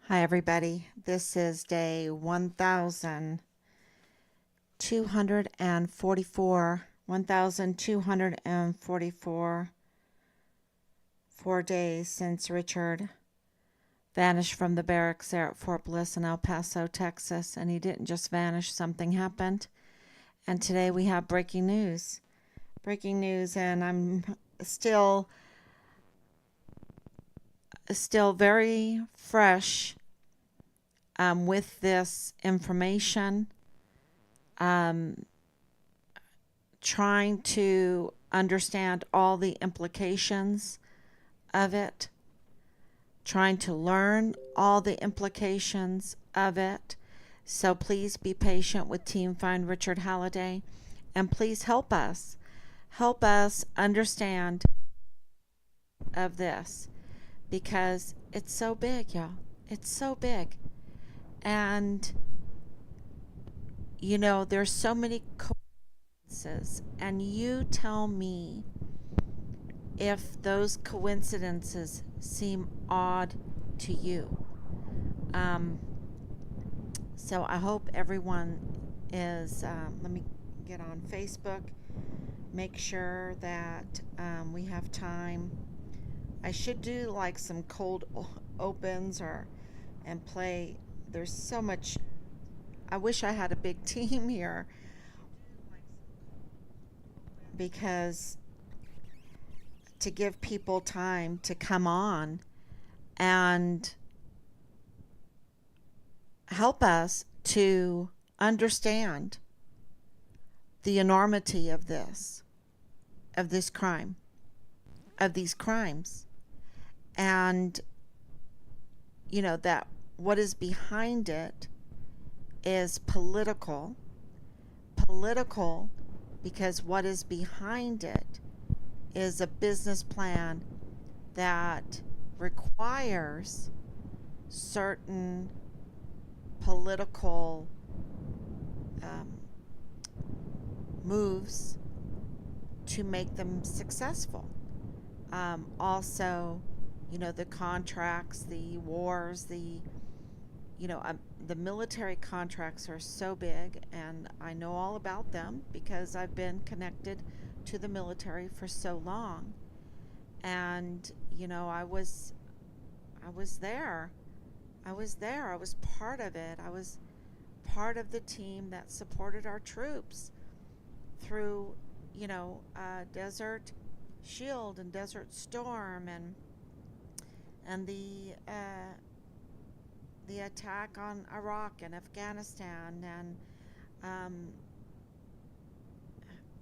Hi, everybody. This is day 1244. 1244 4 days since Richard vanished from the barracks there at Fort Bliss in El Paso, Texas. And he didn't just vanish, something happened. And today we have breaking news. Breaking news, and I'm still very fresh with this information. Um, Trying to understand all the implications of it, trying to learn all the implications of it. So please be patient with Team Find Richard Halliday, and please help us. Help us understand of this because it's so big, y'all. It's so big. And there's so many coincidences, and you tell me if those coincidences seem odd to you. Um, so I hope everyone is, let me get on Facebook, make sure that we have time. I should do like some cold opens and play. There's so much. I wish I had a big team here because to give people time to come on and help us to understand the enormity of this crime, of these crimes, and that what is behind it is political, because what is behind it is a business plan that requires certain political um, moves to make them successful. Also, the contracts, the wars, the military contracts are so big, and I know all about them because I've been connected to the military for so long. And I was there. I was there. I was part of it. I was part of the team that supported our troops through, Desert Shield and Desert Storm and the attack on Iraq and Afghanistan, and um,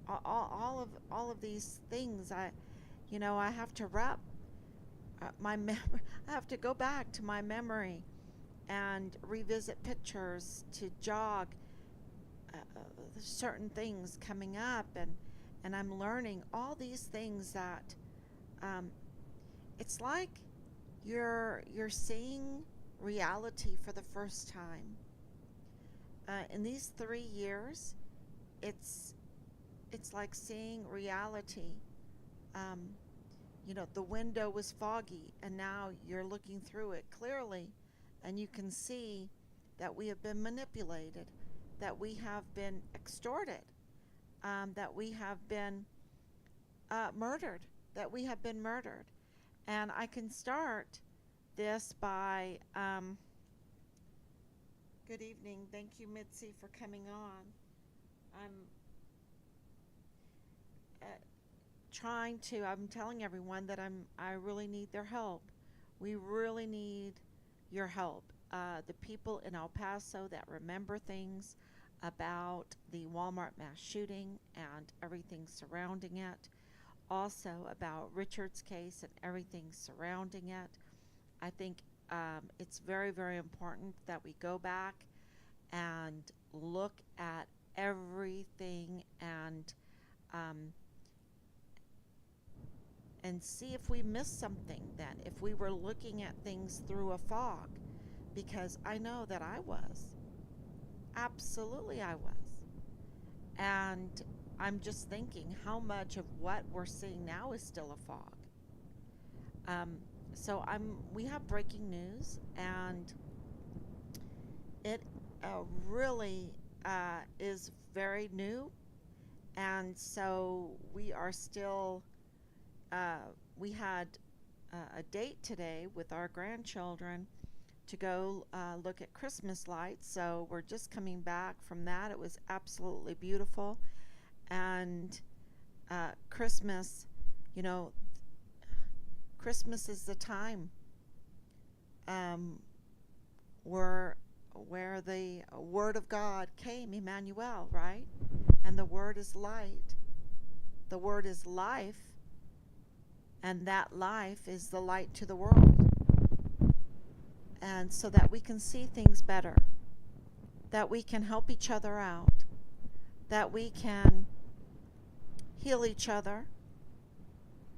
all of these things. I have to wrap I have to go back to my memory and revisit pictures to jog certain things coming up, and I'm learning all these things that um, it's like you're seeing reality for the first time. In these 3 years, it's it's like seeing reality. Um, the window was foggy, and now you're looking through it clearly, and you can see that we have been manipulated, that we have been extorted, that we have been murdered, that we have been murdered. And I can start this by good evening. Thank you, Mitzi, for coming on. I'm uh, I'm telling everyone that I really need their help. We really need your help. The people in El Paso that remember things about the Walmart mass shooting and everything surrounding it, also about Richard's case and everything surrounding it. I think it's very, very important that we go back and look at everything um, and see if we missed something then, if we were looking at things through a fog, because I know that I was. Absolutely, I was. And I'm just thinking how much of what we're seeing now is still a fog. Um, so we have breaking news, and it really is very new, and so we are still. We had a date today with our grandchildren to go look at Christmas lights. So we're just coming back from that. It was absolutely beautiful, and Christmas, you know, Christmas is the time um, where where the Word of God came, Emmanuel, right? And the Word is light. The Word is life, and that life is the light to the world. And so that we can see things better, that we can help each other out, that we can heal each other,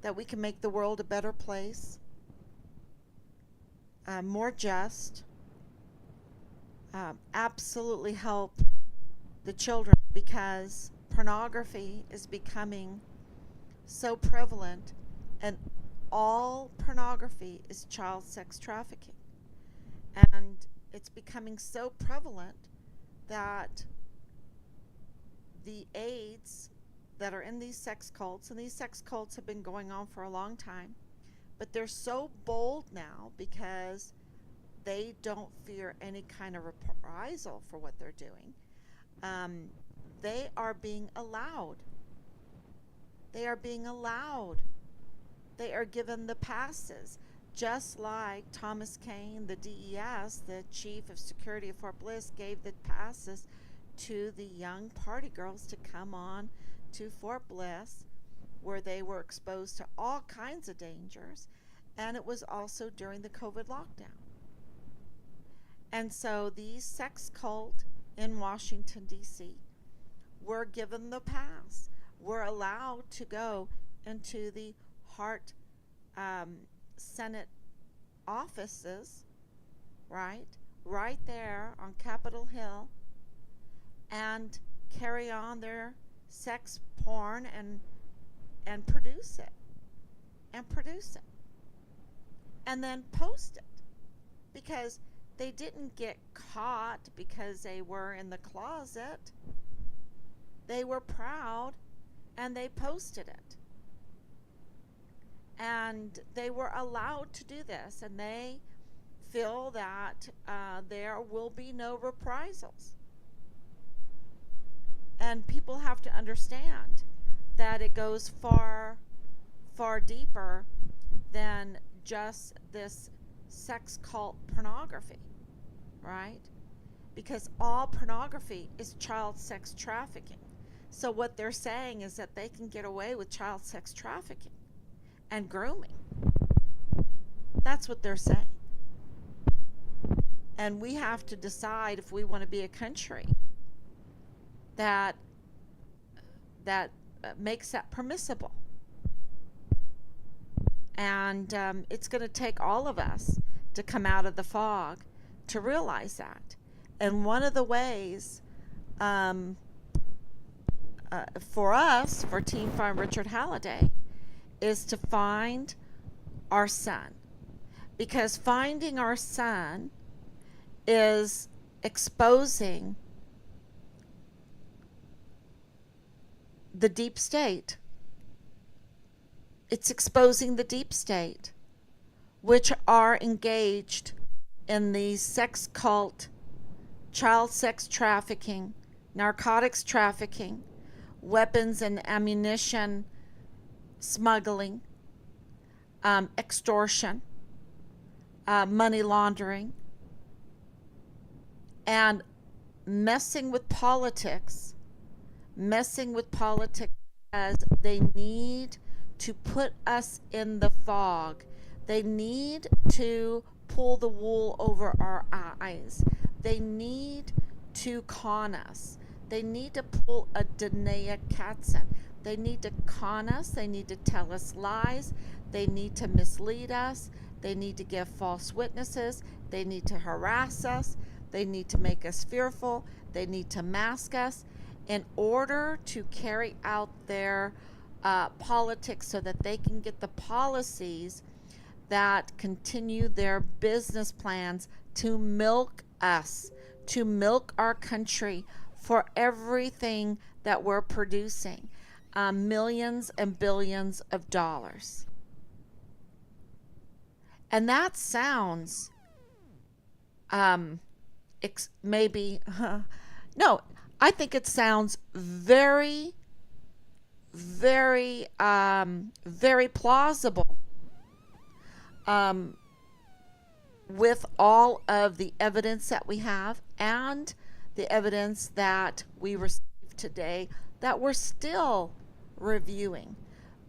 that we can make the world a better place, more just, absolutely help the children, because pornography is becoming so prevalent, and all pornography is child sex trafficking. And it's becoming so prevalent that the aides that are in these sex cults, and these sex cults have been going on for a long time, but they're so bold now because they don't fear any kind of reprisal for what they're doing. Um, they are being allowed. They are being allowed. They are given the passes, just like Thomas Kane, the DES, the chief of security of Fort Bliss, gave the passes to the young party girls to come on to Fort Bliss, where they were exposed to all kinds of dangers. And it was also during the COVID lockdown. And so these sex cult in Washington, D.C. were given the pass, were allowed to go into the Hart Senate offices, right there on Capitol Hill, and carry on their sex porn and produce it, and then post it, because they didn't get caught because they were in the closet. They were proud, and they posted it. And they were allowed to do this, and they feel that there will be no reprisals. And people have to understand that it goes far, far deeper than just this sex cult pornography, right? Because all pornography is child sex trafficking. So what they're saying is that they can get away with child sex trafficking and grooming. That's what they're saying. And we have to decide if we want to be a country that makes that permissible. And it's going to take all of us to come out of the fog to realize that. And one of the ways for us, for Team Farm Richard Halliday, is to find our son. Because finding our son is exposing the deep state. It's exposing the deep state, which are engaged in the sex cult, child sex trafficking, narcotics trafficking, weapons and ammunition smuggling, extortion, money laundering, and messing with politics as they need to put us in the fog. They need to pull the wool over our eyes. They need to con us. They need to pull a Danae Katzen. They need to con us. They need to tell us lies. They need to mislead us. They need to give false witnesses. They need to harass us. They need to make us fearful. They need to mask us in order to carry out their politics, so that they can get the policies that continue their business plans to milk us, to milk our country for everything that we're producing, millions and billions of dollars. And that sounds um, maybe, no, I think it sounds very, very, very plausible, um, with all of the evidence that we have and the evidence that we received today that we're still reviewing.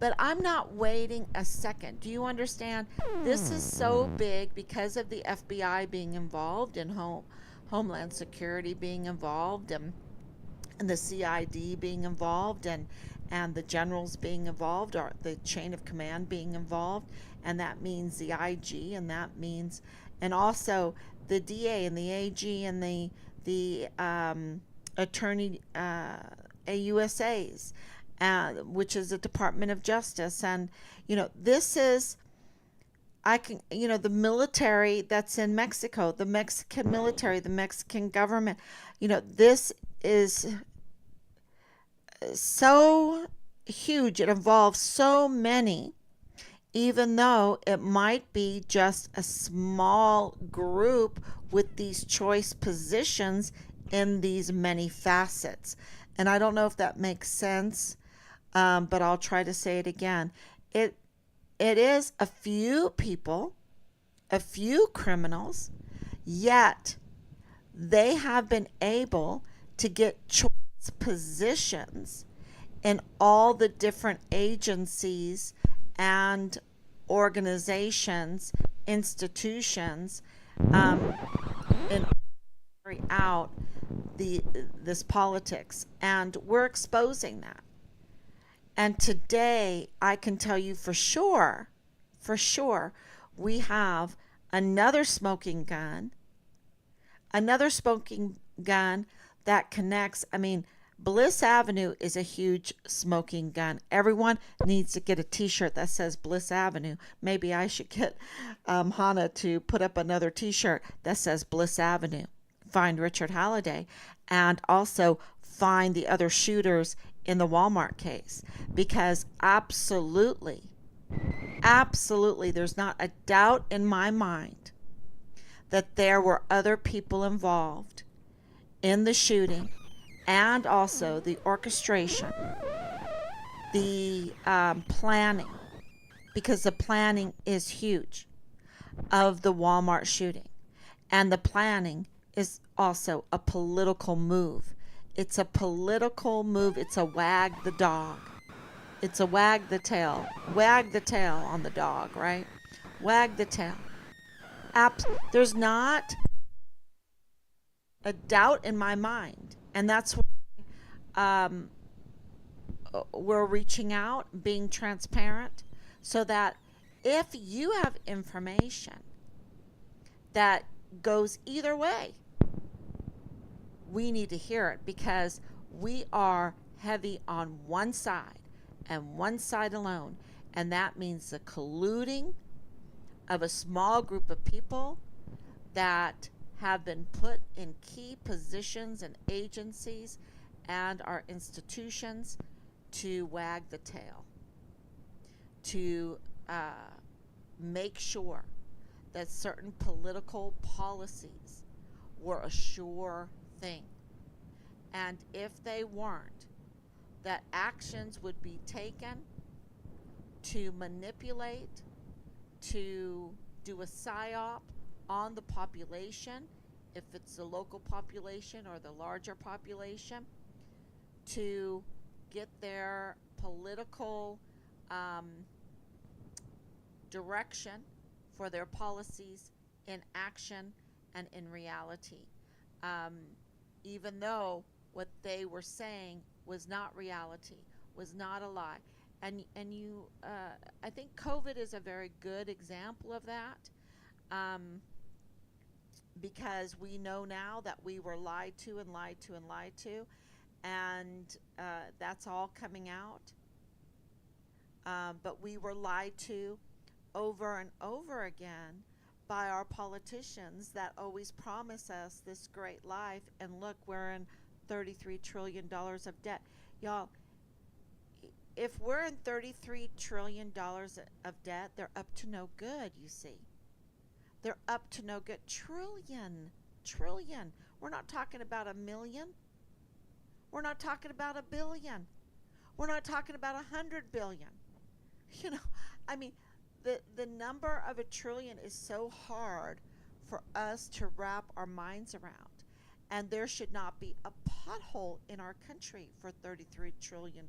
But I'm not waiting a second. Do you understand? This is so big because of the FBI being involved and Homeland Security being involved, and the CID being involved, and the generals being involved, or the chain of command being involved, and that means the IG, and that means, and also the DA and the AG and the attorney, AUSAs, which is the Department of Justice. And this is, I can, the military that's in Mexico, the Mexican military, the Mexican government. This is so huge. It involves so many, even though it might be just a small group with these choice positions in these many facets. And I don't know if that makes sense, but I'll try to say it again. It is a few people, a few criminals, yet they have been able to get choice positions in all the different agencies and organizations, institutions, in carry out this politics, and we're exposing that. And today, I can tell you for sure, we have another smoking gun, that connects. I mean, Bliss Avenue is a huge smoking gun. Everyone needs to get a t-shirt that says Bliss Avenue. Maybe I should get Hannah to put up another t-shirt that says Bliss Avenue. Find Richard Halliday, and also find the other shooters in the Walmart case, because absolutely, there's not a doubt in my mind that there were other people involved in the shooting, and also the orchestration, the planning, because the planning is huge, of the Walmart shooting. And the planning is also a political move. It's a political move. It's a wag the dog. It's a wag the tail. Wag the tail on the dog, right? Wag the tail. There's not a doubt in my mind. And that's why we're reaching out, being transparent, so that if you have information that goes either way, we need to hear it, because we are heavy on one side and one side alone. And that means the colluding of a small group of people that have been put in key positions and agencies and our institutions to wag the tail, to make sure that certain political policies were a sure thing. And if they weren't, that actions would be taken to manipulate, to do a psyop on the population, if it's the local population or the larger population, to get their political direction for their policies in action and in reality, even though what they were saying was not reality, was not a lie. And you, I think COVID is a very good example of that, because we know now that we were lied to and lied to and lied to, and that's all coming out. But we were lied to over and over again by our politicians that always promise us this great life, and look, we're in $33 trillion of debt. Y'all, if we're in $33 trillion of debt, they're up to no good, you see. They're up to no good. Trillion. We're not talking about a million. We're not talking about a billion. We're not talking about 100 billion. You know, I mean, the number of a trillion is so hard for us to wrap our minds around. And there should not be a pothole in our country for $33 trillion.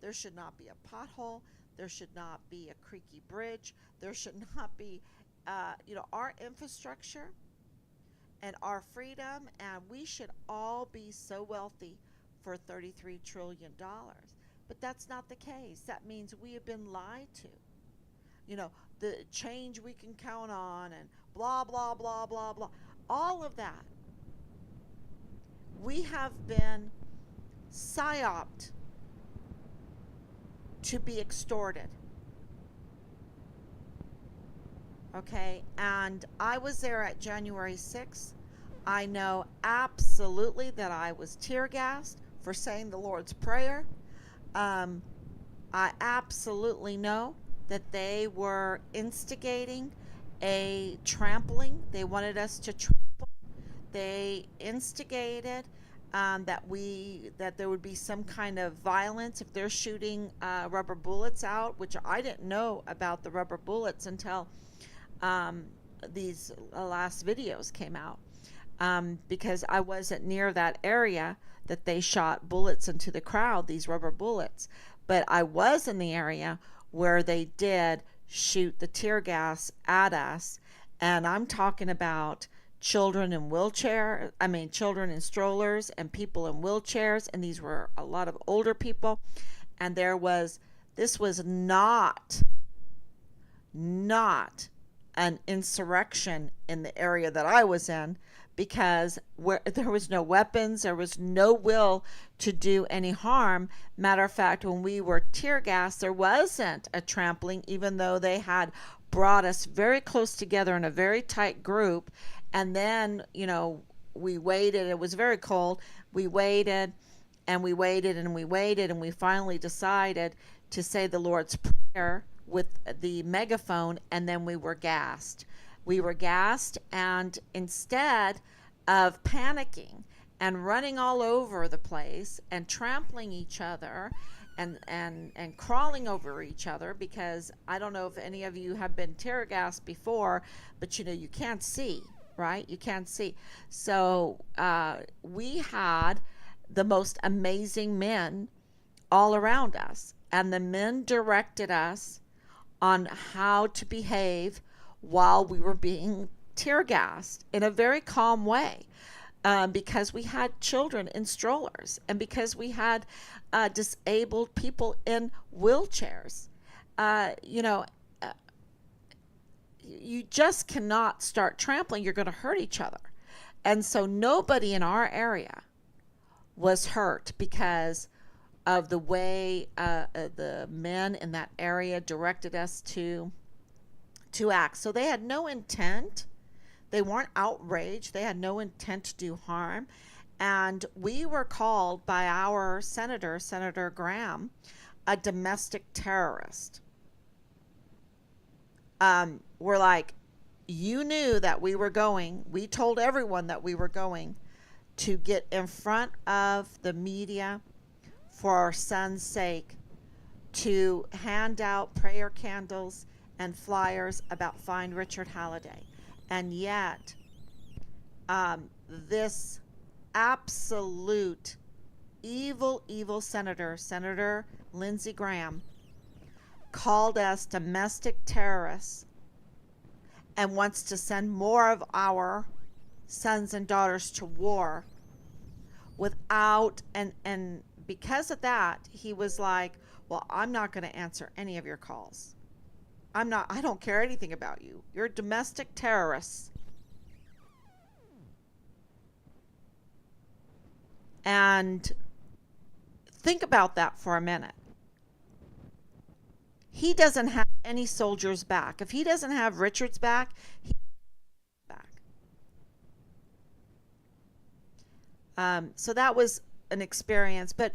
There should not be a pothole. There should not be a creaky bridge. There should not be, our infrastructure and our freedom. And we should all be so wealthy for $33 trillion. But that's not the case. That means we have been lied to. The change we can count on and blah, blah, blah, blah, blah. All of that. We have been psyoped to be extorted. Okay? And I was there at January 6th. I know absolutely that I was tear gassed for saying the Lord's Prayer. I absolutely know that they were instigating a trampling. They wanted us to trample. They instigated that there would be some kind of violence if they're shooting rubber bullets out, which I didn't know about the rubber bullets until these last videos came out, because I wasn't near that area that they shot bullets into the crowd, these rubber bullets. But I was in the area where they did shoot the tear gas at us. And I'm talking about children in strollers and people in wheelchairs. And these were a lot of older people. And this was not an insurrection in the area that I was in, because there was no weapons, there was no will to do any harm. Matter of fact, when we were tear gassed, there wasn't a trampling, even though they had brought us very close together in a very tight group. And then, we waited. It was very cold. We waited and we waited and we waited, and we finally decided to say the Lord's Prayer with the megaphone, and then we were gassed. And instead of panicking and running all over the place and trampling each other and crawling over each other, because I don't know if any of you have been tear gassed before, but you can't see, right? You can't see. So we had the most amazing men all around us, and the men directed us on how to behave while we were being tear gassed in a very calm way, because we had children in strollers and because we had disabled people in wheelchairs. You just cannot start trampling. You're going to hurt each other. And so nobody in our area was hurt because of the way the men in that area directed us to act. So they had no intent. They weren't outraged. They had no intent to do harm. And we were called by our Senator Graham, a domestic terrorist. We're like, you knew that we told everyone that we were going to get in front of the media for our son's sake, to hand out prayer candles and flyers about Find Richard Halliday. And yet, this absolute evil Senator Lindsey Graham, called us domestic terrorists and wants to send more of our sons and daughters to war without, and because of that, he was like, well, I'm not going to answer any of your calls. I don't care anything about you. You're domestic terrorists. And think about that for a minute. He doesn't have any soldier's back. If he doesn't have Richard's back, he's back. So that was an experience, but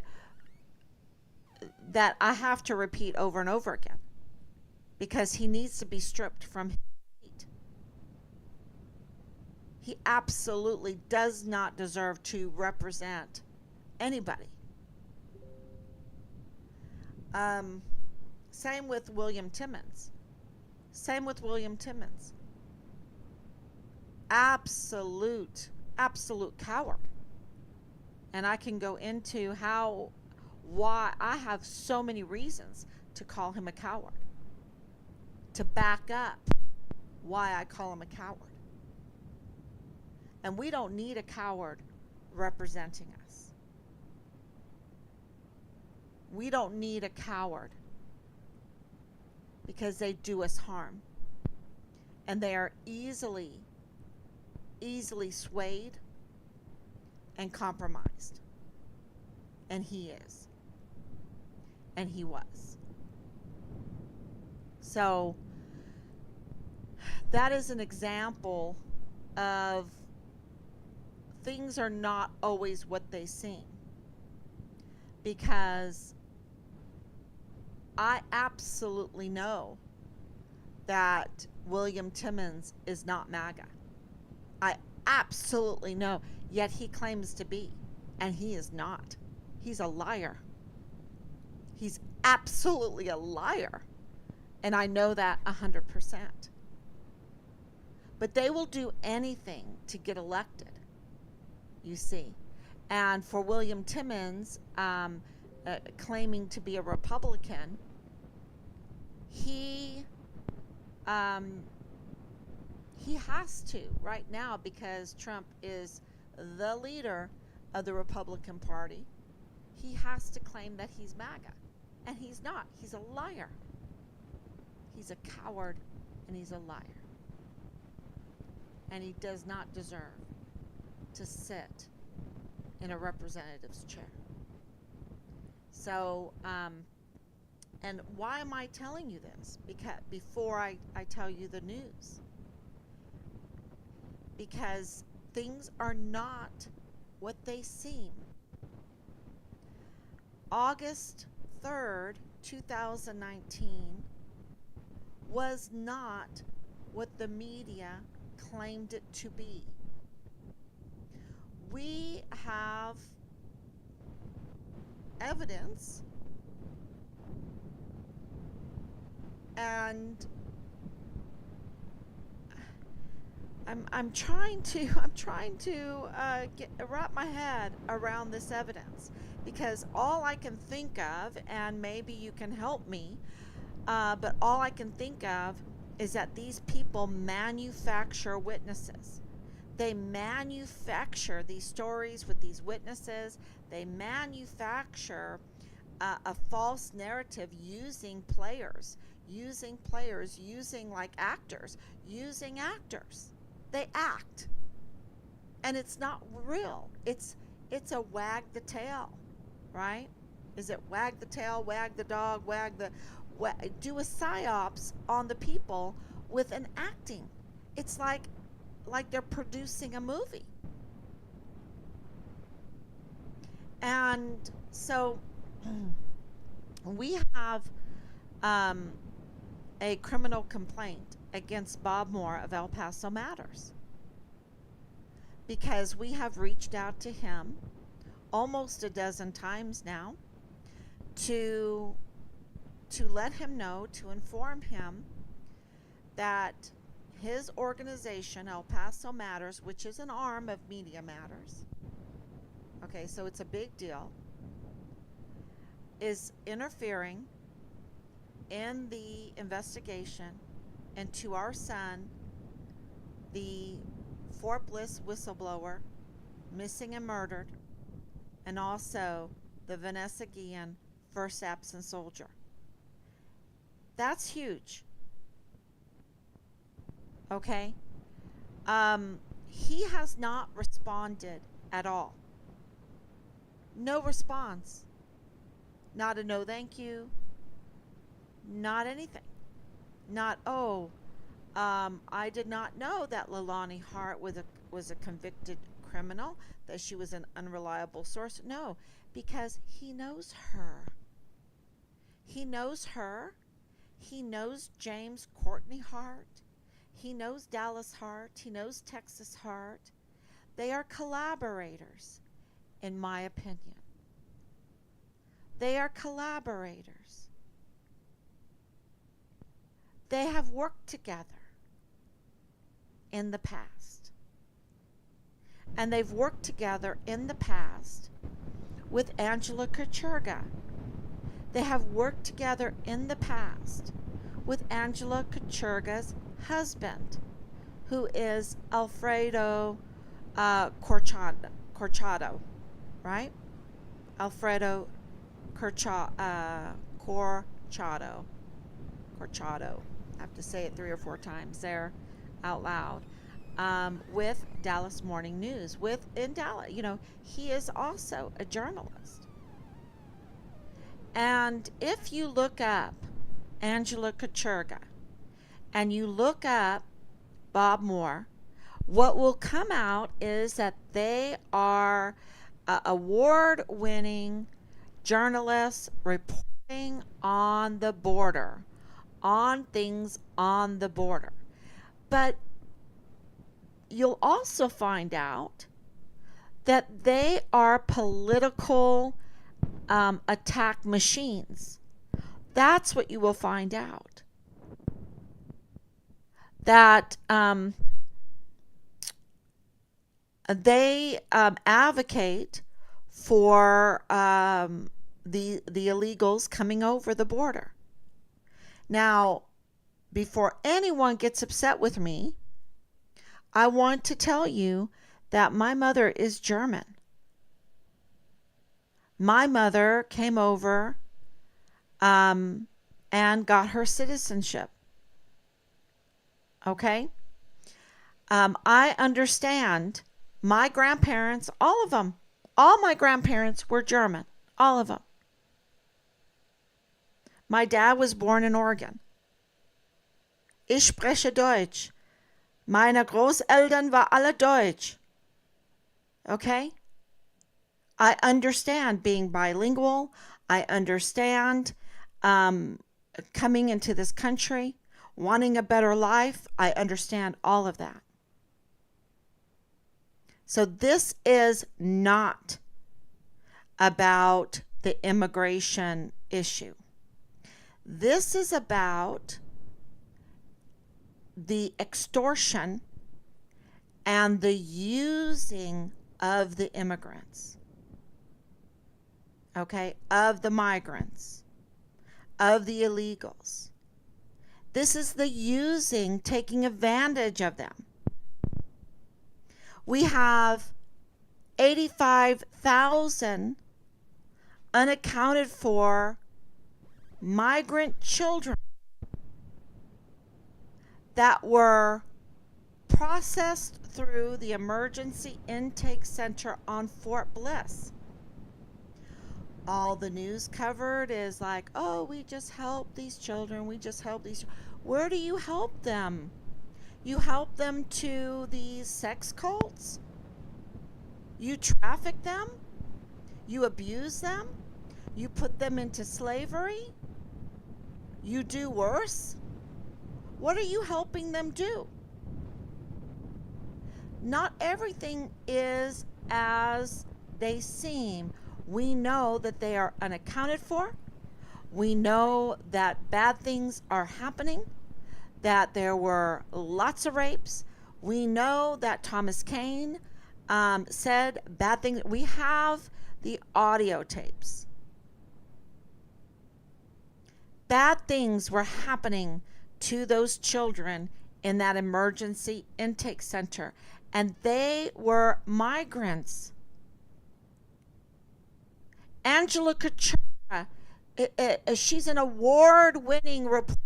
that I have to repeat over and over again, because he needs to be stripped from his seat. He absolutely does not deserve to represent anybody. Same with William Timmons. Same with William Timmons. Absolute coward. And I can go into why I have so many reasons to call him a coward, to back up why I call him a coward. And we don't need a coward representing us. We don't need a coward, because they do us harm. And they are easily swayed and compromised. And he is. And he was. So that is an example of things are not always what they seem. Because I absolutely know that William Timmons is not MAGA. I absolutely know. Yet he claims to be. And he is not. He's a liar. He's absolutely a liar. And I know that 100%. But they will do anything to get elected, you see. And for William Timmons, claiming to be a Republican, he has to right now, because Trump is the leader of the Republican Party. He has to claim that he's MAGA. And he's not. He's a liar. He's a coward, and he's a liar. And he does not deserve to sit in a representative's chair. So, and why am I telling you this? Because before I tell you the news. Because things are not what they seem. August 3rd, 2019 was not what the media claimed it to be. We have evidence, and I'm trying to wrap my head around this evidence, because all I can think of, and maybe you can help me, but all I can think of is that these people manufacture witnesses. They manufacture these stories with these witnesses. They manufacture a false narrative using players, using like actors, using actors. They act. And it's not real. It's a wag the tail, right? Is it wag the tail, wag the dog, do a psyops on the people with an acting. It's like they're producing a movie. And so we have a criminal complaint against Bob Moore of El Paso Matters, because we have reached out to him almost a dozen times now to let him know, to inform him that his organization, El Paso Matters, which is an arm of Media Matters, okay, so it's a big deal, is interfering in the investigation into our son, the Fort Bliss whistleblower, missing and murdered, and also the Vanessa Guillen first absent soldier. That's huge. Okay? He has not responded at all. No response. Not a no thank you. Not anything. Not, I did not know that Leilani Hart was a convicted criminal, that she was an unreliable source. No, because he knows her. He knows her. He knows James Courtney Hart. He knows Dallas Hart. He knows Texas Hart. They are collaborators, in my opinion. They are collaborators. They have worked together in the past. And they've worked together in the past with Angela Kucherga. They have worked together in the past with Angela Kucherga's husband, who is Alfredo Corchado, right? Alfredo Corchado. Corchado. I have to say it 3 or 4 times there out loud. With Dallas Morning News, in Dallas, he is also a journalist. And if you look up Angela Kucherga and you look up Bob Moore, what will come out is that they are award-winning journalists reporting on the border, on things on the border. But you'll also find out that they are political attack machines. That's what you will find out. That they advocate for the illegals coming over the border. Now, before anyone gets upset with me, I want to tell you that my mother is German. My mother came over and got her citizenship. Okay? I understand my grandparents, all of them, all my grandparents were German. All of them. My dad was born in Oregon. Ich spreche Deutsch. Meine Großeltern war alle Deutsch. Okay? I understand being bilingual. I understand coming into this country, wanting a better life. I understand all of that. So this is not about the immigration issue. This is about the extortion and the using of the immigrants, okay, of the migrants, of the illegals. This is the using, taking advantage of them. We have 85,000 unaccounted for migrant children that were processed through the emergency intake center on Fort Bliss. All the news covered is like, oh, we just help these children. We just help these. Where do you help them? You help them to these sex cults? You traffic them? You abuse them? You put them into slavery? You do worse? What are you helping them do? Not everything is as they seem. We know that they are unaccounted for. We know that bad things are happening, that there were lots of rapes. We know that Thomas Kane said bad things. We have the audio tapes. Bad things were happening to those children in that emergency intake center, and they were migrants. Angela Kucherga, she's an award-winning reporter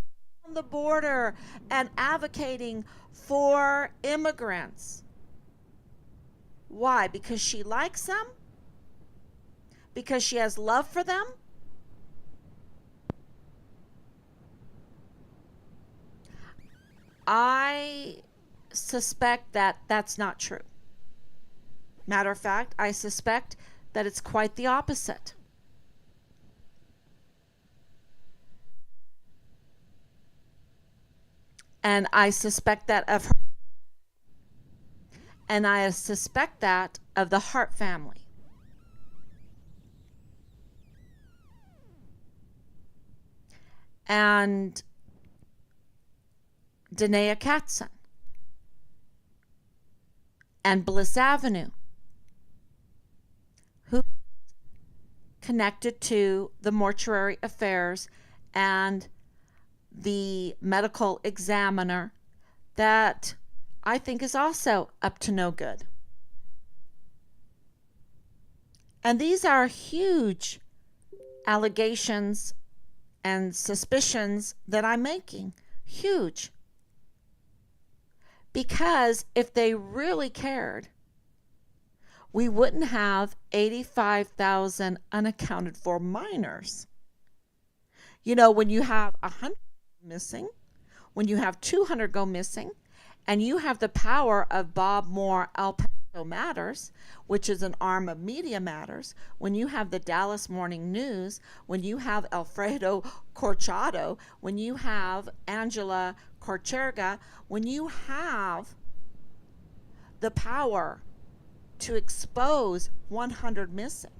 on the border and advocating for immigrants. Why? Because she likes them? Because she has love for them? I suspect that that's not true. Matter of fact, I suspect that it's quite the opposite. And I suspect that of her, and I suspect that of the Hart family. And Danae Katzen and Bliss Avenue, who connected to the mortuary affairs and the medical examiner that I think is also up to no good. And these are huge allegations and suspicions that I'm making. Huge. Because if they really cared, we wouldn't have 85,000 unaccounted for minors. You know, when you have 100 missing, when you have 200 go missing, and you have the power of Bob Moore El Paso Matters, which is an arm of Media Matters, when you have the Dallas Morning News, when you have Alfredo Corchado, when you have Angela Corcherga, when you have the power to expose 100 missing,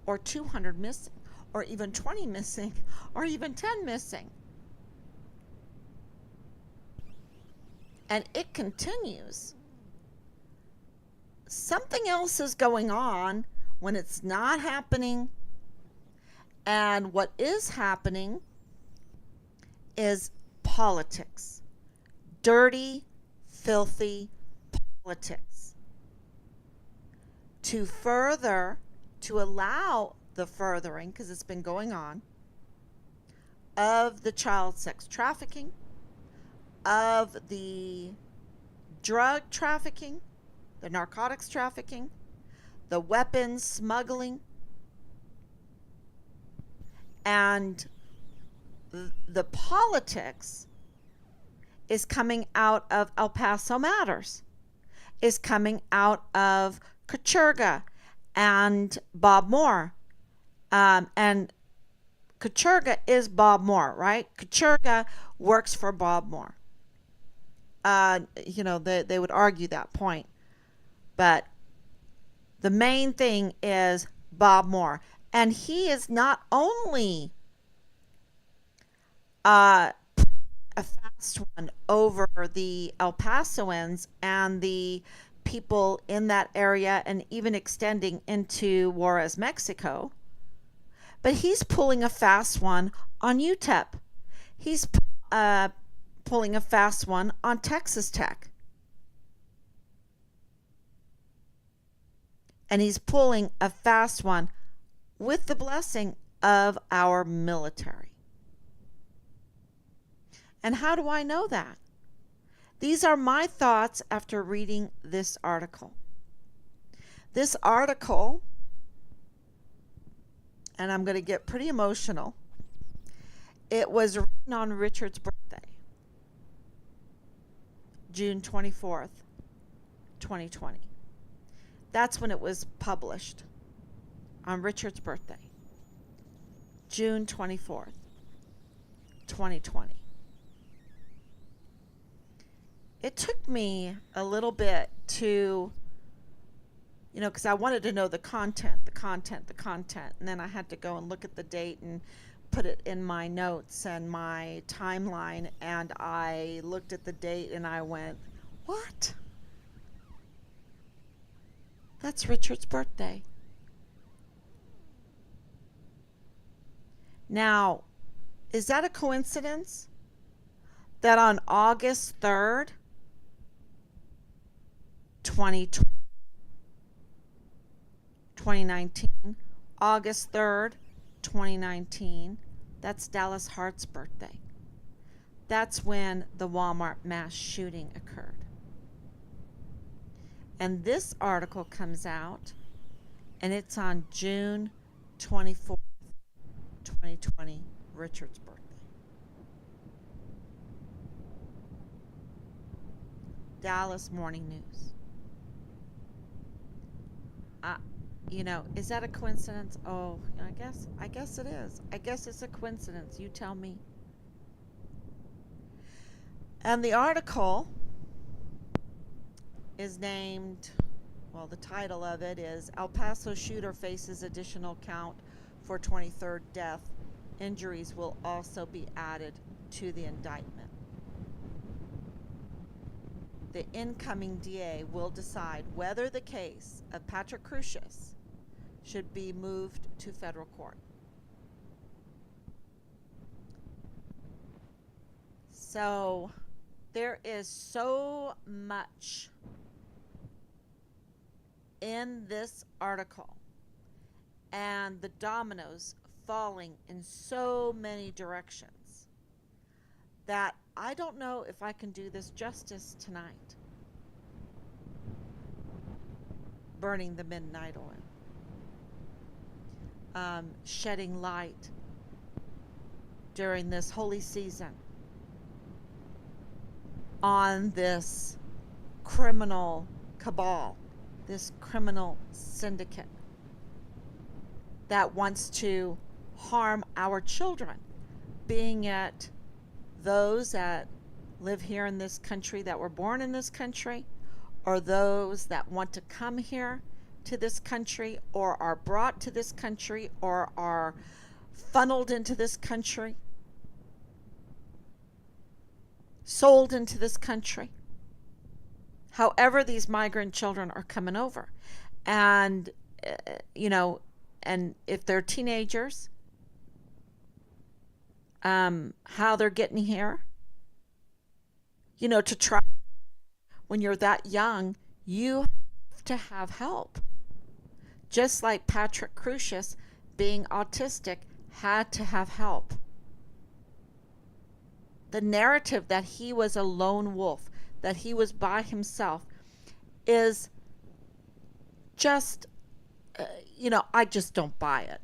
or 200 missing, or even 20 missing, or even 10 missing. And it continues. Something else is going on when it's not happening. And what is happening is politics. Dirty, filthy politics. To allow the furthering, because it's been going on, of the child sex trafficking, of the drug trafficking, the narcotics trafficking, the weapons smuggling, and the politics is coming out of El Paso Matters, is coming out of Kacherga and Bob Moore. And Kacherga is Bob Moore, right? Kacherga works for Bob Moore. They would argue that point. But the main thing is Bob Moore. And he is not only a fast one over the El Pasoans and the people in that area and even extending into Juarez, Mexico, but he's pulling a fast one on UTEP. He's pulling a fast one on Texas Tech. And he's pulling a fast one with the blessing of our military. And how do I know that? These are my thoughts after reading this article. This article, and I'm going to get pretty emotional, it was written on Richard's birthday, June 24th, 2020. That's when it was published, on Richard's birthday, June 24th, 2020. It took me a little bit to, because I wanted to know the content. And then I had to go and look at the date and put it in my notes and my timeline. And I looked at the date and I went, what? That's Richard's birthday. Now, is that a coincidence that on August 3rd, 2019, August 3rd, 2019, that's Dallas Hart's birthday. That's when the Walmart mass shooting occurred. And this article comes out, and it's on June 24th, 2020, Richard's birthday. Dallas Morning News. Uh, is that a coincidence? Oh, I guess it is. I guess it's a coincidence. You tell me. And the article is named, well, the title of it is El Paso Shooter Faces Additional Count for 23rd Death. Injuries will also be added to the indictment. The incoming DA will decide whether the case of Patrick Crusius should be moved to federal court. So there is so much in this article, and the dominoes falling in so many directions, that I don't know if I can do this justice tonight. Burning the midnight oil. Shedding light during this holy season on this criminal cabal, this criminal syndicate that wants to harm our children, being it those that live here in this country, that were born in this country, or those that want to come here to this country, or are brought to this country, or are funneled into this country, sold into this country. However, these migrant children are coming over. And, and if they're teenagers, how they're getting here, to try. When you're that young, you have to have help. Just like Patrick Crusius, being autistic, had to have help. The narrative that he was a lone wolf, that he was by himself, is just, I just don't buy it.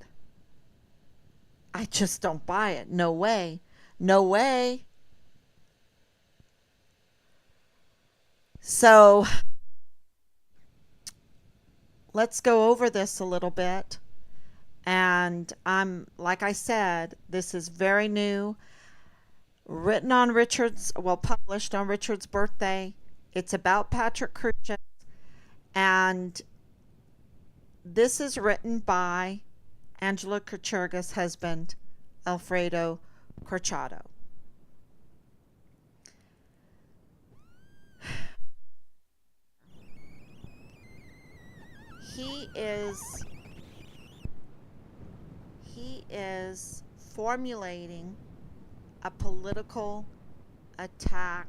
I just don't buy it. No way. No way. So let's go over this a little bit. And like I said, this is very new. Published on Richard's birthday. It's about Patrick Crusius. And this is written by Angela Kucherga's husband, Alfredo Corchado. He is formulating a political attack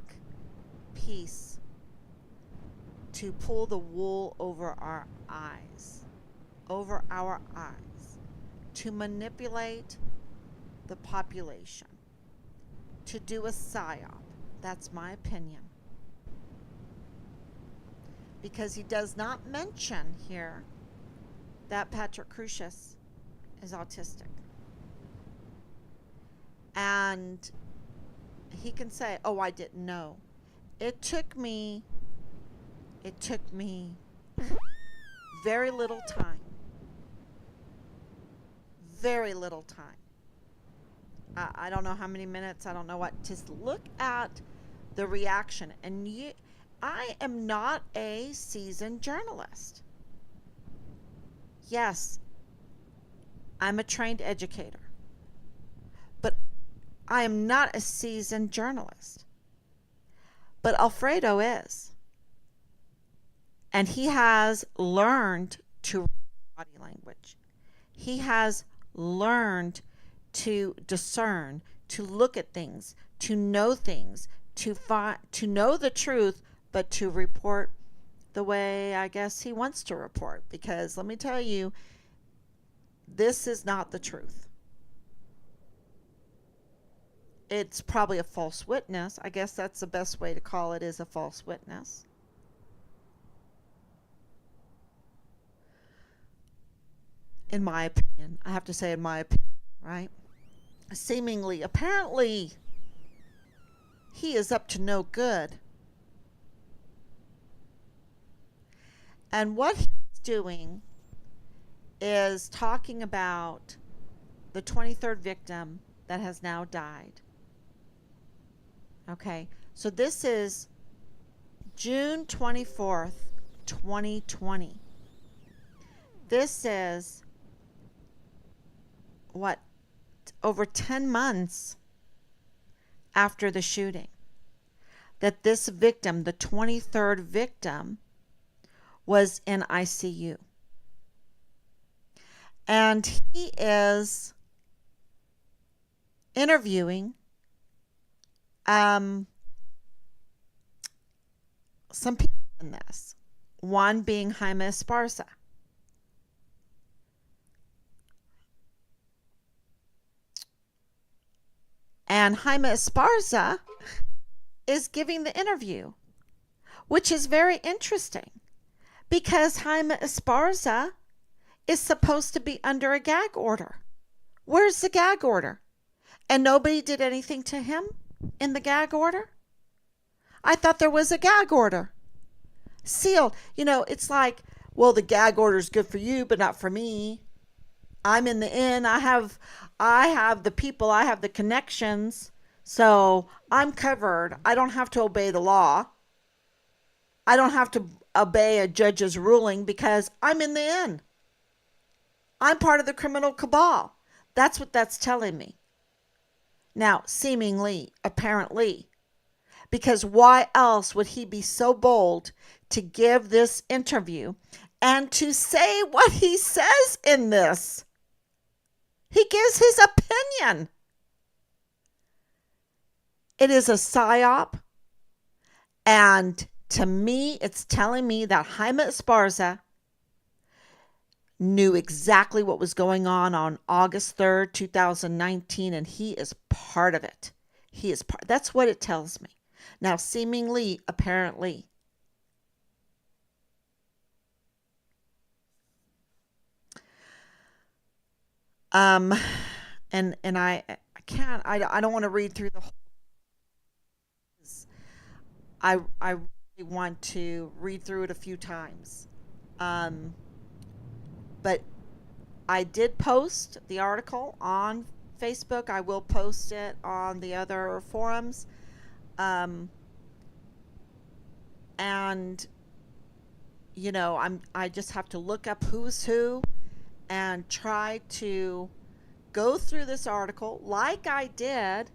piece to pull the wool over our eyes, to manipulate the population, to do a psyop. That's my opinion. Because he does not mention here that Patrick Crusius is autistic. And he can say, oh, I didn't know. It took me very little time. Very little time. I don't know how many minutes, I don't know what. Just look at the reaction. And I am not a seasoned journalist. Yes, I'm a trained educator. But I am not a seasoned journalist. But Alfredo is. And he has learned to read body language. He has learned to discern, to look at things, to know things, to know the truth, but to report the way I guess he wants to report. Because let me tell you, this is not the truth. It's probably a false witness. I guess that's the best way to call it, is a false witness. In my opinion. I have to say in my opinion, right? Seemingly, apparently, he is up to no good. And what he's doing is talking about the 23rd victim that has now died. Okay, so this is June 24th, 2020. This is what, over 10 months after the shooting, that this victim, the 23rd victim, was in ICU. And he is interviewing some people in this. One being Jaime Esparza. And Jaime Esparza is giving the interview, which is very interesting because Jaime Esparza is supposed to be under a gag order. Where's the gag order? And nobody did anything to him in the gag order? I thought there was a gag order. Sealed. You know, it's like, well, the gag order is good for you, but not for me. I'm in the inn. I have the people. I have the connections. So I'm covered. I don't have to obey the law. I don't have to obey a judge's ruling because I'm in the inn. I'm part of the criminal cabal. That's what that's telling me. Now, seemingly, apparently, because why else would he be so bold to give this interview and to say what he says in this? He gives his opinion. It is a psyop. And to me, it's telling me that Jaime Esparza knew exactly what was going on August 3rd, 2019, and he is part of it. He is part. That's what it tells me. Now, seemingly, apparently, and I can't. I don't want to read through the whole. I really want to read through it a few times. But I did post the article on Facebook. I will post it on the other forums. And you know, I just have to look up who's who and try to go through this article like I did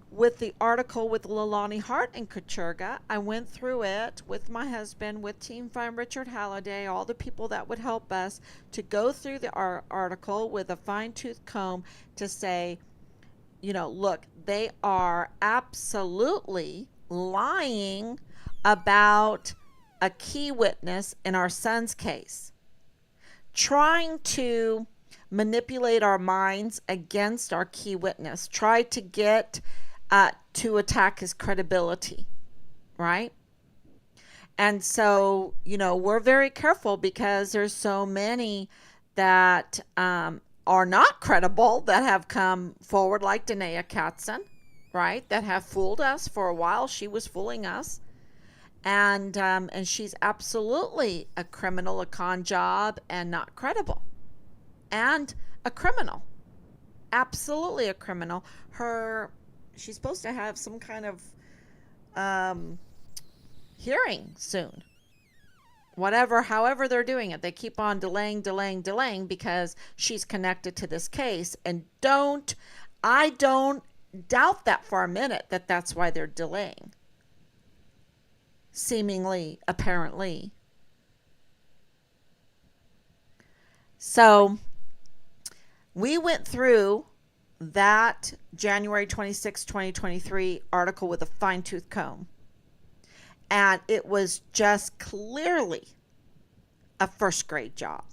with the article with Leilani Hart and Katurga. I went through it with my husband, with Team Find Richard Halliday, all the people that would help us to go through the article with a fine-tooth comb to say, you know, look, they are absolutely lying about a key witness in our son's case, trying to manipulate our minds against our key witness, try to get to attack his credibility, right? And so, you know, we're very careful because there's so many that are not credible that have come forward, like Danae Katzen, right? That have fooled us for a while. She was fooling us. And she's absolutely a criminal, a con job, and not credible. And a criminal. Absolutely a criminal. She's supposed to have some kind of hearing soon. However they're doing it. They keep on delaying because she's connected to this case. And I don't doubt that for a minute that that's why they're delaying. Seemingly, apparently. So we went through that January 26, 2023 article with a fine-tooth comb. And it was just clearly a first grade job,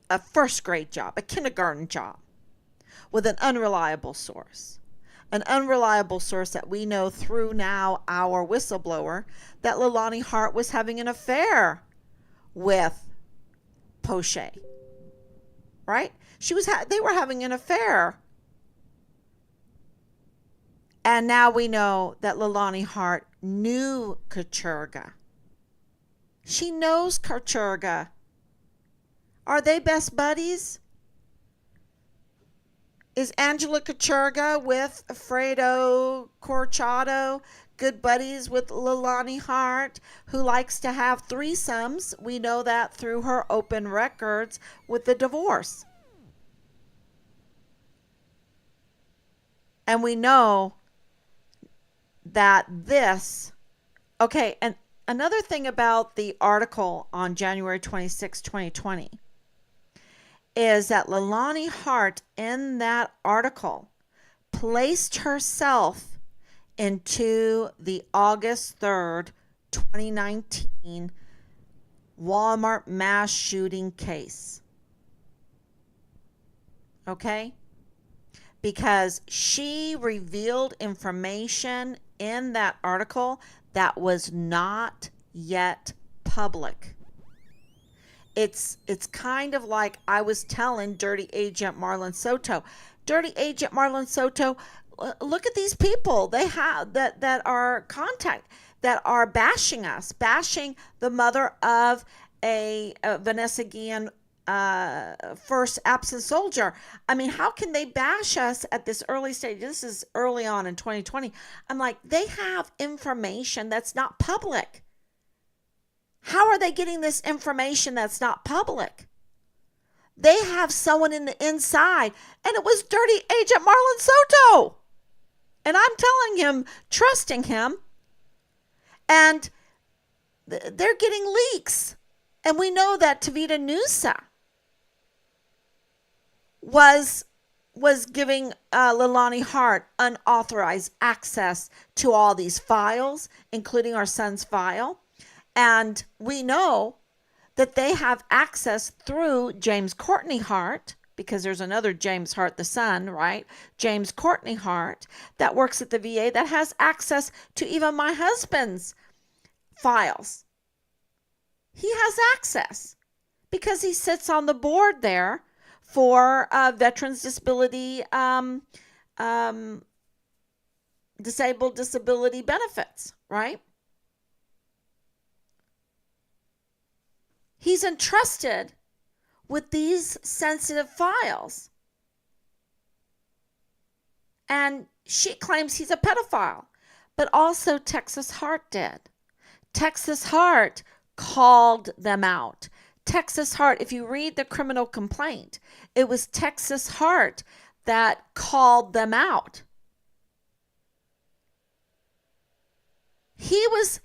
a first grade job, a kindergarten job with an unreliable source. An unreliable source that we know through now our whistleblower that Leilani Hart was having an affair with Poche. Right? They were having an affair. And now we know that Leilani Hart knew Katurga. She knows Kachurga. Are they best buddies? Is Angela Kachurga with Fredo Corchado good buddies with Leilani Hart, who likes to have threesomes? We know that through her open records with the divorce. And we know that this. Okay, and another thing about the article on January 26, 2020, is that Leilani Hart in that article placed herself into the August 3rd, 2019 Walmart mass shooting case. Okay? Because she revealed information in that article that was not yet public. It's kind of like I was telling Dirty Agent Marlon Soto. Dirty Agent Marlon Soto, look at these people they have that are that are bashing us, bashing the mother of a Vanessa Guillen first absent soldier. I mean, how can they bash us at this early stage? This is early on in 2020. I'm like, they have information that's not public. How are they getting this information that's not public? They have someone in the inside, and it was Dirty Agent Marlon Soto. And I'm telling him, trusting him, and they're getting leaks. And we know that Tavita Nusa was giving Leilani Hart unauthorized access to all these files, including our son's file. And we know that they have access through James Courtney Hart, because there's another James Hart, the son, right? James Courtney Hart, that works at the VA, that has access to even my husband's files. He has access because he sits on the board there for Veterans Disability, Disabled Disability Benefits, right? He's entrusted with these sensitive files. And she claims he's a pedophile. But also Texas Heart did. Texas Heart called them out. Texas Heart, if you read the criminal complaint, it was Texas Heart that called them out. He was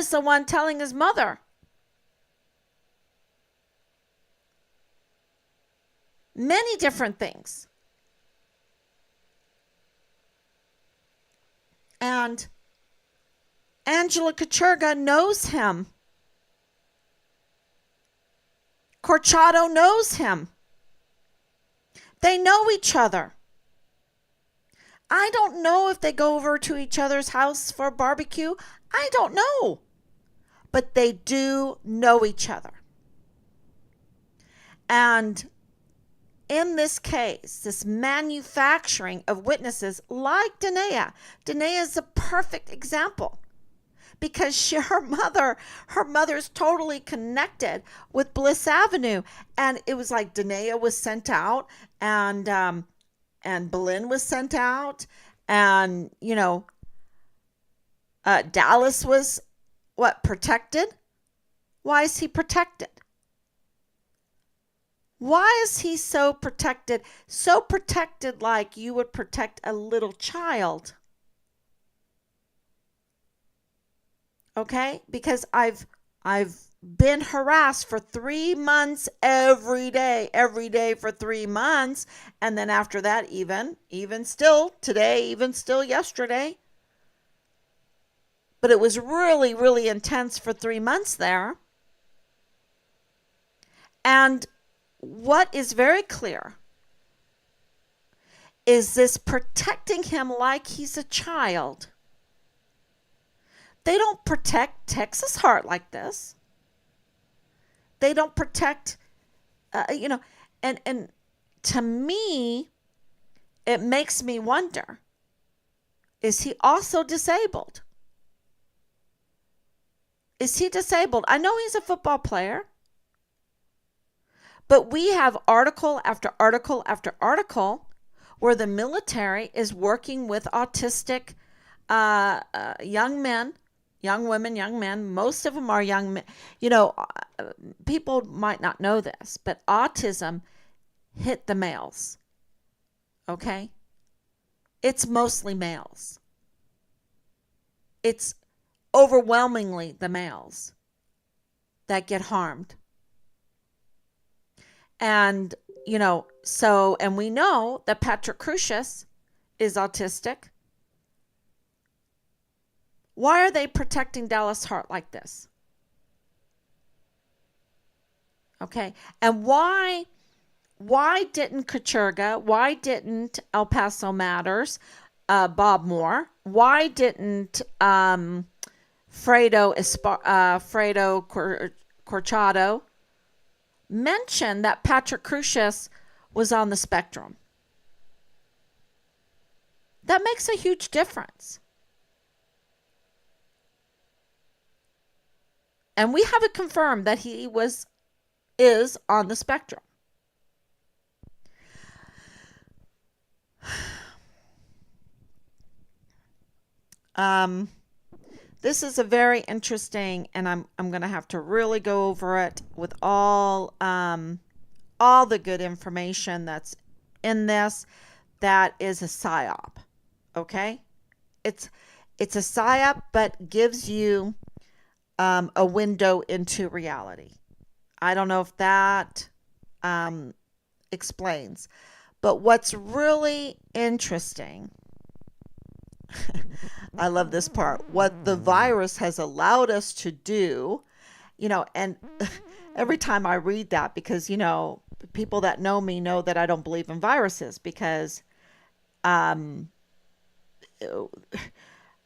the one telling his mother. Many different things. And Angela Kachurga knows him. Corchado knows him. They know each other. I don't know if they go over to each other's house for a barbecue. I don't know. But they do know each other. And in this case, this manufacturing of witnesses like Danae is a perfect example, because her mother's totally connected with Bliss Avenue, and it was like Danae was sent out, and Belen was sent out, and Dallas was protected. Why is he protected? Why is he so protected? So protected like you would protect a little child. Okay? Because I've been harassed for 3 months every day for 3 months. And then after that, even still today, even still yesterday. But it was really, really intense for 3 months there. And what is very clear is this protecting him like he's a child. They don't protect Texas Heart like this. They don't protect, and to me, it makes me wonder, is he also disabled? Is he disabled? I know he's a football player, but we have article after article after article where the military is working with autistic young men, young women, young men. Most of them are young men. You know, people might not know this, but autism hit the males. Okay? It's mostly males. It's overwhelmingly the males that get harmed. And, and we know that Patrick Crucius is autistic. Why are they protecting Dallas Hart like this? Okay. And why didn't Kacherga? Why didn't El Paso Matters? Bob Moore? Why didn't Fredo Corchado mention that Patrick Crucius was on the spectrum? That makes a huge difference. And we have it confirmed that he is on the spectrum. This is a very interesting, and I'm going to have to really go over it with all the good information that's in this. That is a psyop. Okay, it's a psyop, but gives you a window into reality. I don't know if that explains, but what's really interesting. I love this part. What the virus has allowed us to do, and every time I read that, because, people that know me know that I don't believe in viruses, because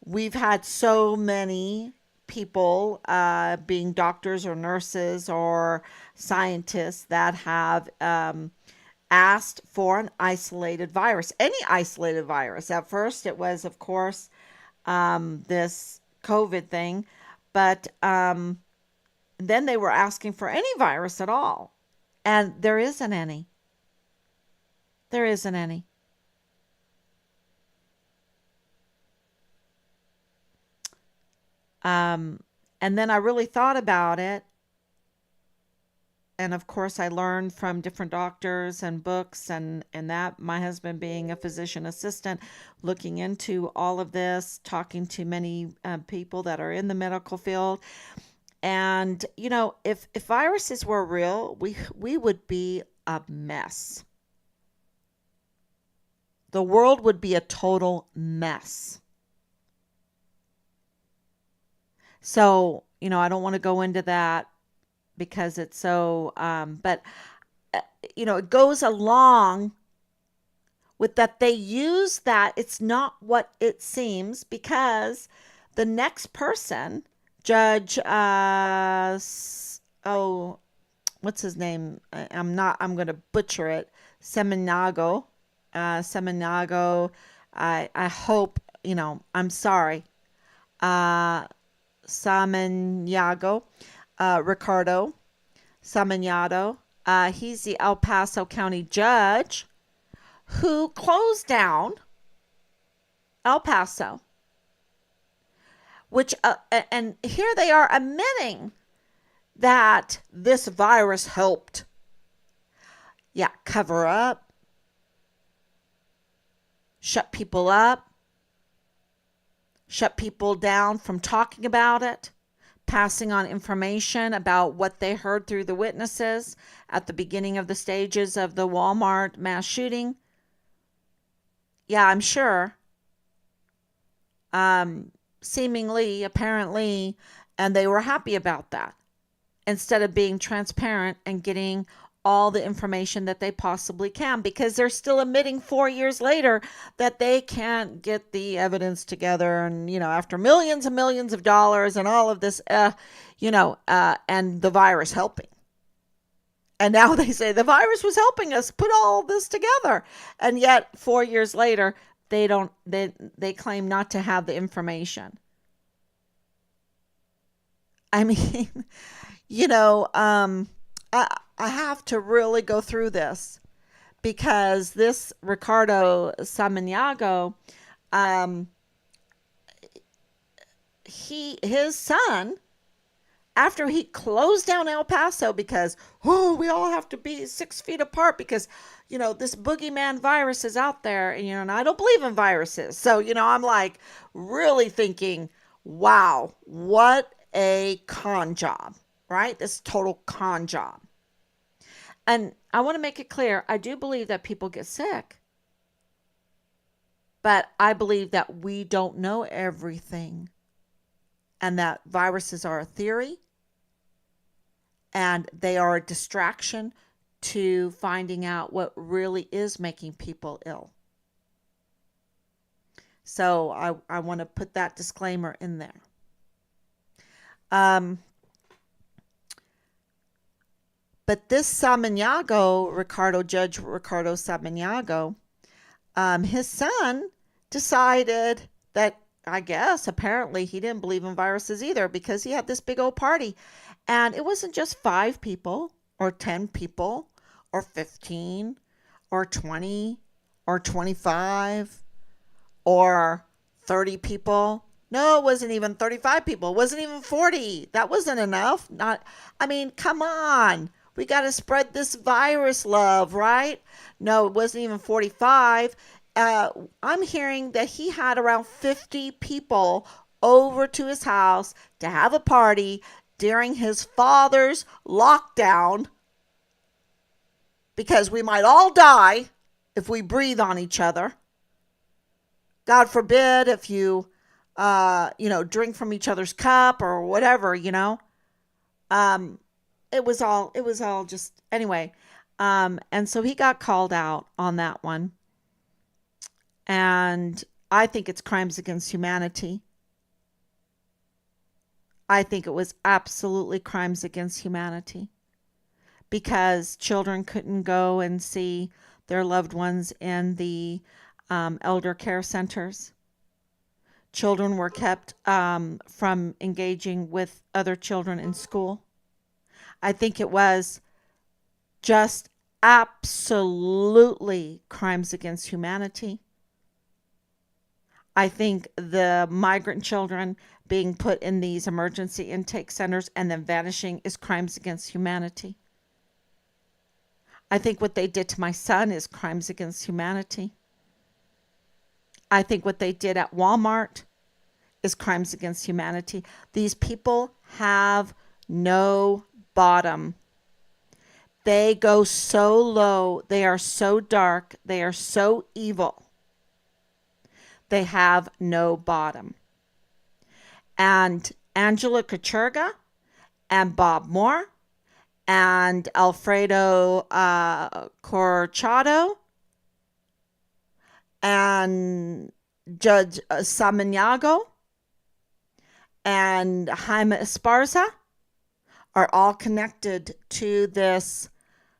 we've had so many people being doctors or nurses or scientists that have asked for an isolated virus, any isolated virus. At first, it was, of course, this COVID thing, but then they were asking for any virus at all, and there isn't any. There isn't any. And then I really thought about it, and of course I learned from different doctors and books, and that my husband being a physician assistant, looking into all of this, talking to many people that are in the medical field. And if viruses were real, we would be a mess. The world would be a total mess. So I don't want to go into that because it's so, but it goes along with that. They use that. It's not what it seems, because the next person, Judge, what's his name? I'm going to butcher it. Seminago. I hope, I'm sorry. Samaniago. Ricardo Samaniado. He's the El Paso County judge who closed down El Paso, which, and here they are admitting that this virus helped, cover up, shut people up, shut people down from talking about it, passing on information about what they heard through the witnesses at the beginning of the stages of the Walmart mass shooting. Yeah, I'm sure. Seemingly, apparently, and they were happy about that, instead of being transparent and getting all the information that they possibly can, because they're still admitting 4 years later that they can't get the evidence together, and after millions and millions of dollars and all of this, and the virus helping. And now they say the virus was helping us put all this together, and yet 4 years later they claim not to have the information. I mean, I, I have to really go through this because this Ricardo Samaniago, um, his son, after he closed down El Paso because, oh, we all have to be 6 feet apart because, this boogeyman virus is out there. And I don't believe in viruses. So, I'm like really thinking, wow, what a con job, right? This total con job. And I want to make it clear, I do believe that people get sick, but I believe that we don't know everything and that viruses are a theory and they are a distraction to finding out what really is making people ill. So I want to put that disclaimer in there. Um, but this Judge Ricardo Samaniago, his son decided that, I guess, apparently he didn't believe in viruses either because he had this big old party. And it wasn't just 5 people or 10 people or 15 or 20 or 25 or 30 people. No, it wasn't even 35 people. It wasn't even 40. That wasn't enough. I mean, come on. We got to spread this virus love, right? No, it wasn't even 45. I'm hearing that he had around 50 people over to his house to have a party during his father's lockdown because we might all die if we breathe on each other. God forbid if you, drink from each other's cup or whatever, Um, it was all just, anyway. And so he got called out on that one. And I think it's crimes against humanity. I think it was absolutely crimes against humanity because children couldn't go and see their loved ones in the elder care centers. Children were kept from engaging with other children in school. I think it was just absolutely crimes against humanity. I think the migrant children being put in these emergency intake centers and then vanishing is crimes against humanity. I think what they did to my son is crimes against humanity. I think what they did at Walmart is crimes against humanity. These people have no bottom. They go so low. They are so dark. They are so evil. They have no bottom. And Angela Kachurga and Bob Moore and Alfredo Corchado and Judge Samaniago and Jaime Esparza are all connected to this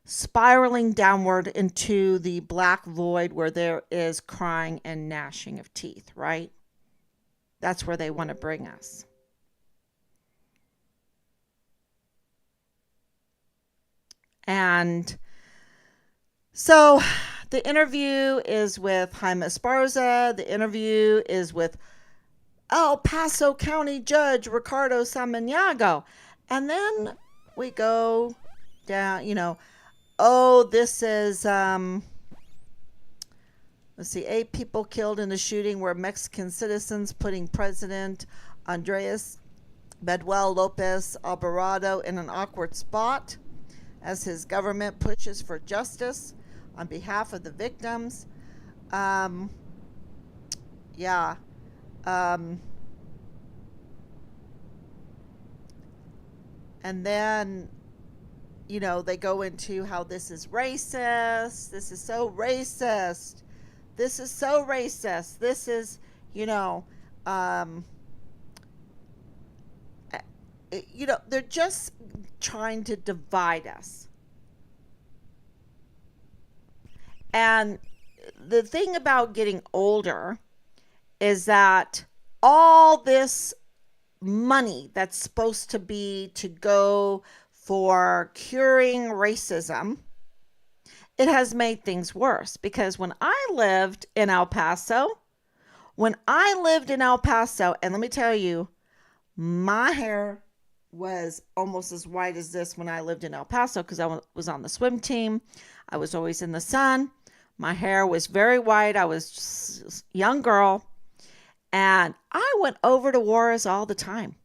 spiraling downward into the black void where there is crying and gnashing of teeth, right? That's where they want to bring us. And so the interview is with Jaime Esparza. The interview is with El Paso County Judge Ricardo Samaniago. And then we go down, this is, let's see, 8 people killed in a shooting where Mexican citizens putting President Andres Manuel Lopez Alvarado in an awkward spot as his government pushes for justice on behalf of the victims. Yeah. And then, they go into how this is racist. This is so racist. This is so racist. This is, they're just trying to divide us. And the thing about getting older is that all this money that's supposed to be to go for curing racism, it has made things worse. Because when I lived in El Paso, and let me tell you, my hair was almost as white as this when I lived in El Paso because I was on the swim team. I was always in the sun. My hair was very white. I was just a young girl. And I went over to Juarez all the time.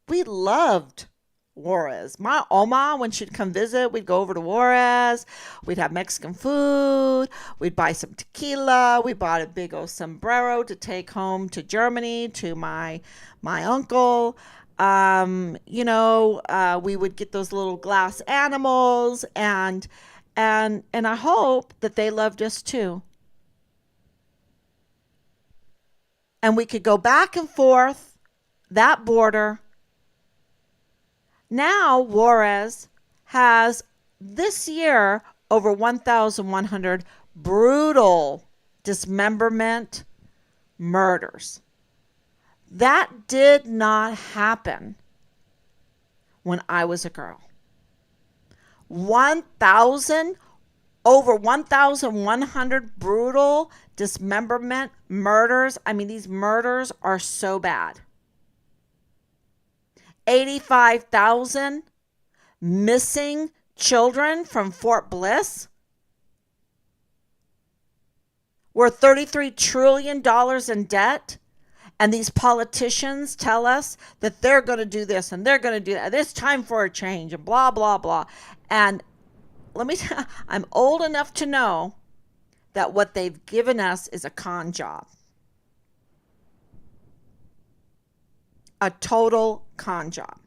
We loved Juarez. My Oma, when she'd come visit, we'd go over to Juarez. We'd have Mexican food. We'd buy some tequila. We bought a big old sombrero to take home to Germany to my uncle. We would get those little glass animals, and I hope that they loved us too. And we could go back and forth that border. Now Juarez has this year over 1,100 brutal dismemberment murders. That did not happen when I was a girl. 1,000, over 1,100 brutal dismemberment murders. I mean, these murders are so bad. 85,000 missing children from Fort Bliss. We're $33 trillion in debt. And these politicians tell us that they're going to do this and they're going to do that. It's time for a change and blah, blah, blah. And let me tell you, I'm old enough to know that what they've given us is a con job. A total con job.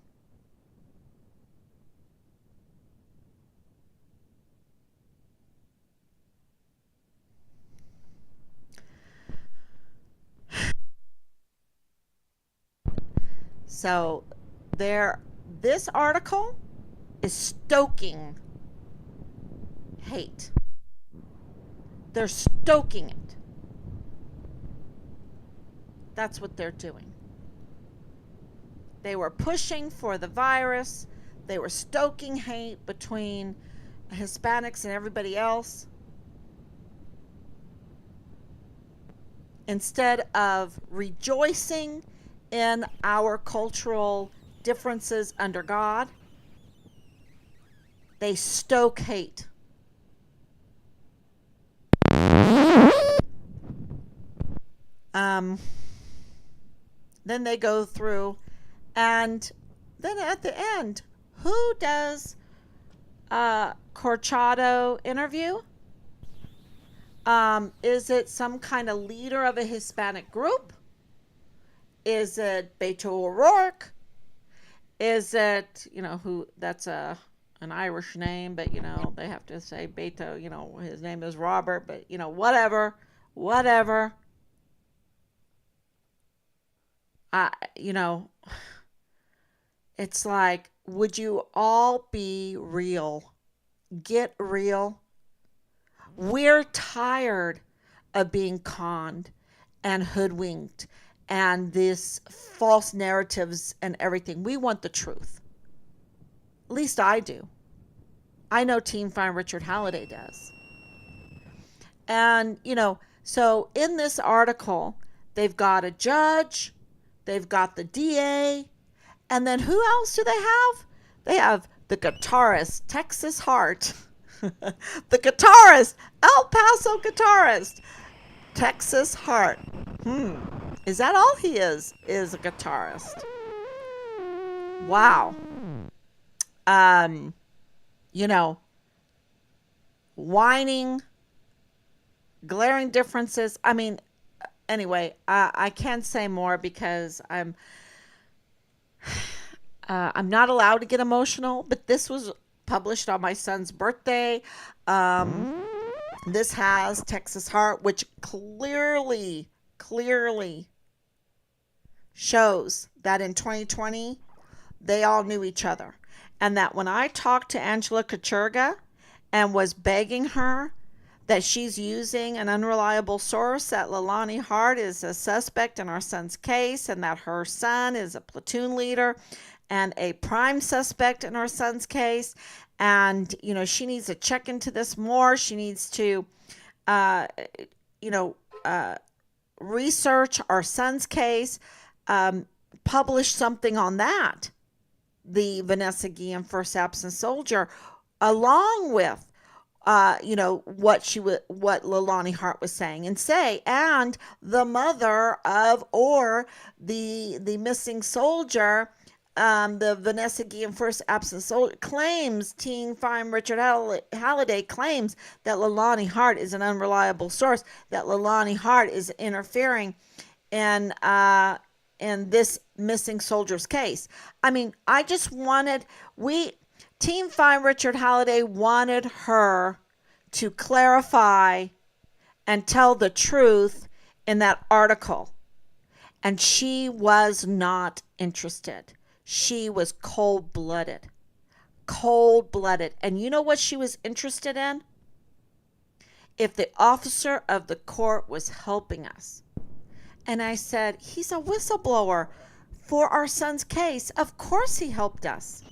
So this article is stoking hate. They're stoking it. That's what they're doing. They were pushing for the virus. They were stoking hate between Hispanics and everybody else. Instead of rejoicing in our cultural differences under God, they stoke hate. Then they go through, and then at the end, who does Corchado interview? Is it some kind of leader of a Hispanic group? Is it Beto O'Rourke? Is it, who, that's an Irish name, but, they have to say Beto, his name is Robert, but, whatever. You know, it's like, would you all be real? Get real. We're tired of being conned and hoodwinked and this false narratives and everything. We want the truth. At least I do. I know Teen Fine Richard Halliday does. And, so in this article, they've got a judge, they've got the DA, and then who else do they have? They have the guitarist, Texas Heart. The guitarist, El Paso guitarist, Texas Heart. Is that all he is a guitarist? Wow. Whining, glaring differences. I mean, anyway, I can't say more because I'm not allowed to get emotional, but this was published on my son's birthday. This has Texas Heart, which clearly shows that in 2020, they all knew each other. And that when I talked to Angela Kachurga and was begging her that she's using an unreliable source, that Leilani Hart is a suspect in our son's case, and that her son is a platoon leader and a prime suspect in our son's case. And, she needs to check into this more. She needs to, uh, you know, uh, research our son's case, um, publish something on that, the Vanessa Guillen first absent soldier, along with what Leilani Hart was saying, and say, and the mother of, or the missing soldier, the Vanessa Guillen first absent soldier, claims, Teen Fine Richard Halliday claims that Leilani Hart is an unreliable source, that Leilani Hart is interfering in this missing soldier's case. I mean, I just wanted we Team Fine Richard Halliday wanted her to clarify and tell the truth in that article, and she was not interested. She was cold-blooded. Cold-blooded. And you know what she was interested in? If the officer of the court was helping us. And I said, he's a whistleblower for our son's case. Of course he helped us.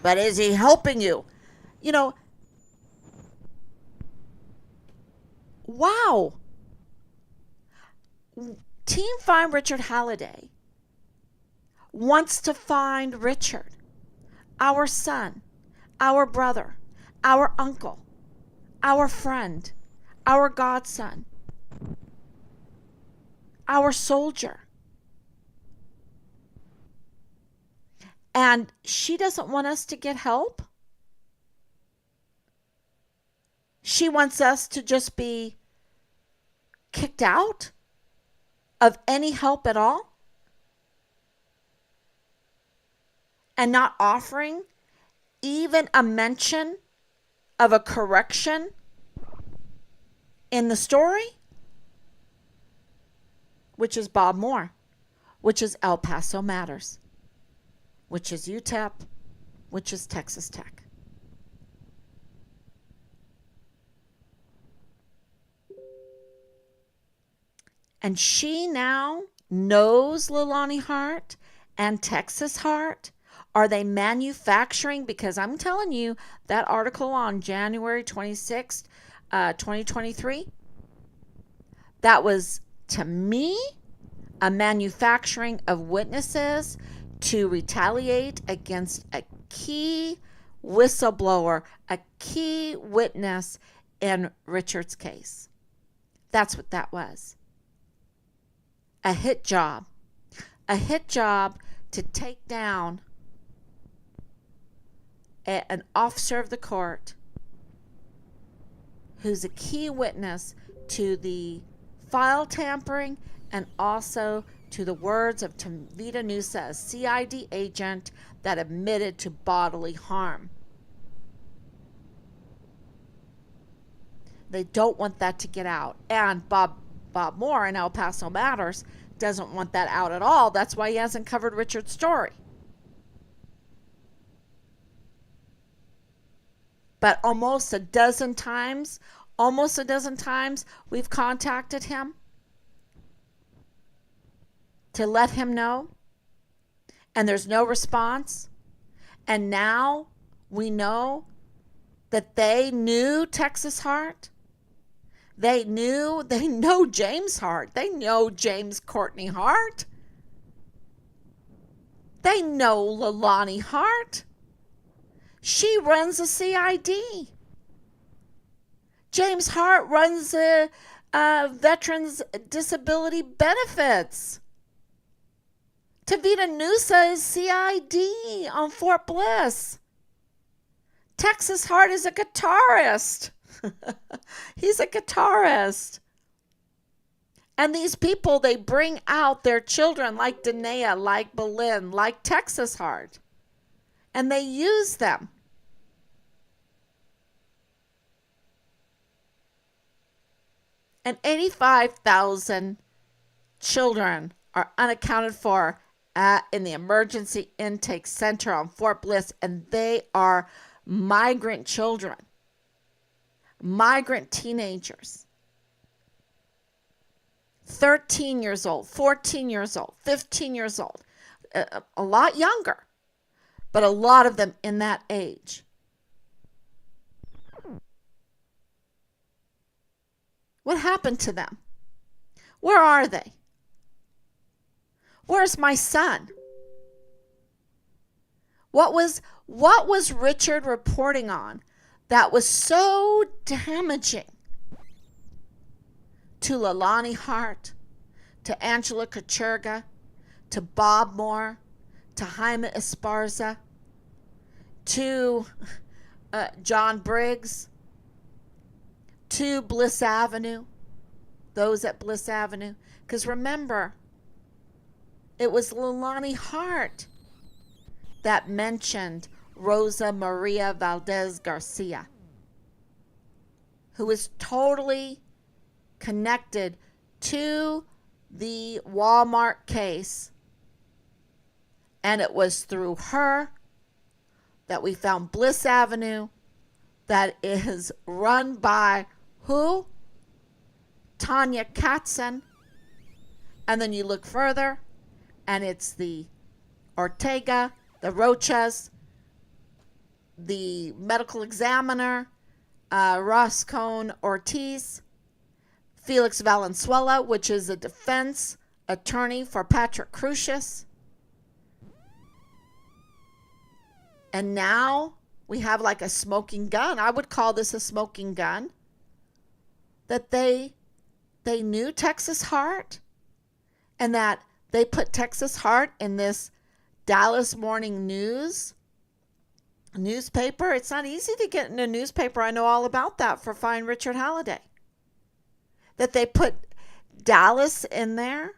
But is he helping you? Wow. Team Find Richard Halliday wants to find Richard, our son, our brother, our uncle, our friend, our godson, our soldier. And she doesn't want us to get help. She wants us to just be kicked out of any help at all, and not offering even a mention of a correction in the story, which is Bob Moore, which is El Paso Matters, which is UTEP, which is Texas Tech. And she now knows Leilani Hart and Texas Hart. Are they manufacturing? Because I'm telling you, that article on January 26th, 2023, that was, to me, a manufacturing of witnesses to retaliate against a key whistleblower, a key witness in Richard's case. That's what that was. A hit job. A hit job to take down an officer of the court who's a key witness to the file tampering and also to the words of Tavita Nusa, a CID agent that admitted to bodily harm. They don't want that to get out. And Bob Moore in El Paso Matters doesn't want that out at all. That's why he hasn't covered Richard's story. But almost a dozen times, we've contacted him to let him know, and there's no response. And now we know that they knew Texas Hart. They know James Hart. They know James Courtney Hart. They know Leilani Hart. She runs a CID. James Hart runs Veterans Disability Benefits. Tavita Nusa is CID on Fort Bliss. Texas Hart is a guitarist. He's a guitarist. And these people, they bring out their children like Danae, like Belen, like Texas Hart. And they use them. And 85,000 children are unaccounted for in the emergency intake center on Fort Bliss, and they are migrant children. migrant teenagers, 13 years old, 14 years old, 15 years old, a lot younger, but a lot of them in that age. What happened to them? Where are they? Where's my son? What was Richard reporting on that was so damaging to Leilani Hart, to Angela Kacherga, to Bob Moore, to Jaime Esparza, to John Briggs, to Bliss Avenue, those at Bliss Avenue? Because remember, it was Leilani Hart that mentioned Rosa Maria Valdez Garcia, who is totally connected to the Walmart case. And it was through her that we found Bliss Avenue, that is run by who? Tanya Katzen. And then you look further, and it's the Ortega, the Rochas, the medical examiner, Roscone Ortiz, Felix Valenzuela, which is a defense attorney for Patrick Crucius. And now we have like a smoking gun. I would call this a smoking gun. That they knew Texas Heart, and that they put Texas Heart in this Dallas Morning News newspaper. It's not easy to get in a newspaper. I know all about that for fine Richard Halliday. That they put Dallas in there.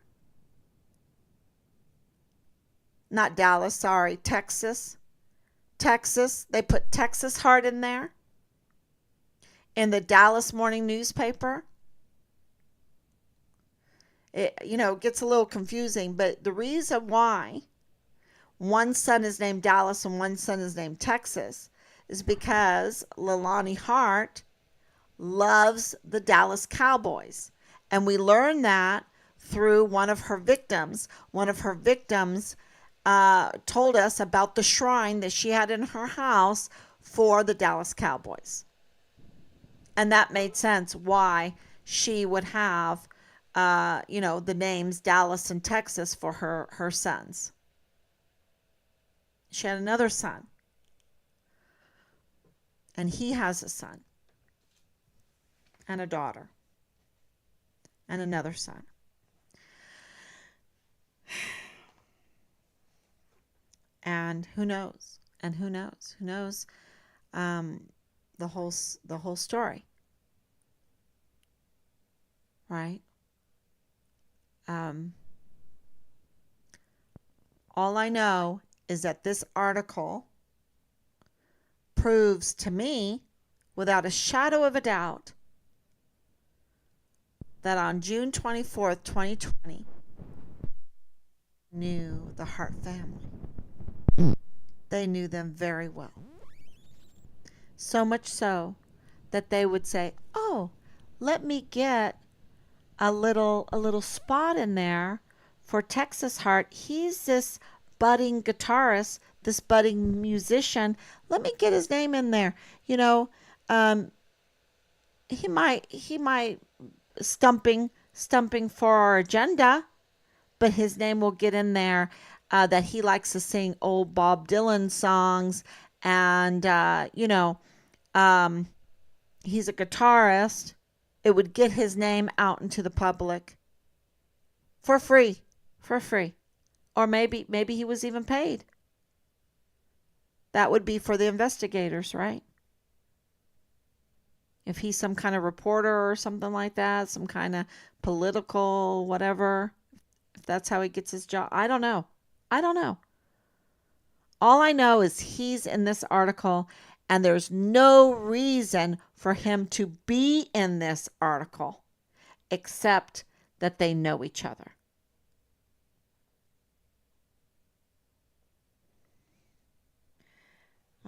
Not Dallas, sorry, Texas. Texas. They put Texas Heart in there. In the Dallas Morning newspaper. It, gets a little confusing, but the reason why one son is named Dallas and one son is named Texas is because Leilani Hart loves the Dallas Cowboys. And we learned that through one of her victims. One of her victims told us about the shrine that she had in her house for the Dallas Cowboys. And that made sense why she would have, the names Dallas and Texas for her sons. She had another son. And he has a son. And a daughter. And another son. And who knows? And who knows? Who knows the whole story. Right? All I know is that this article proves to me, without a shadow of a doubt, that on June 24th, 2020, knew the Hart family. They knew them very well. So much so that they would say, "Oh, let me get a little spot in there for Texas Heart. He's this budding guitarist, this budding musician. Let me get his name in there. He might stumping for our agenda, but his name will get in there. That he likes to sing old Bob Dylan songs, and he's a guitarist. It would get his name out into the public for free, or maybe he was even paid. That would be for the investigators, right? If he's some kind of reporter or something like that, some kind of political whatever, if that's how he gets his job, I don't know. All I know is he's in this article, and there's no reason for him to be in this article except that they know each other.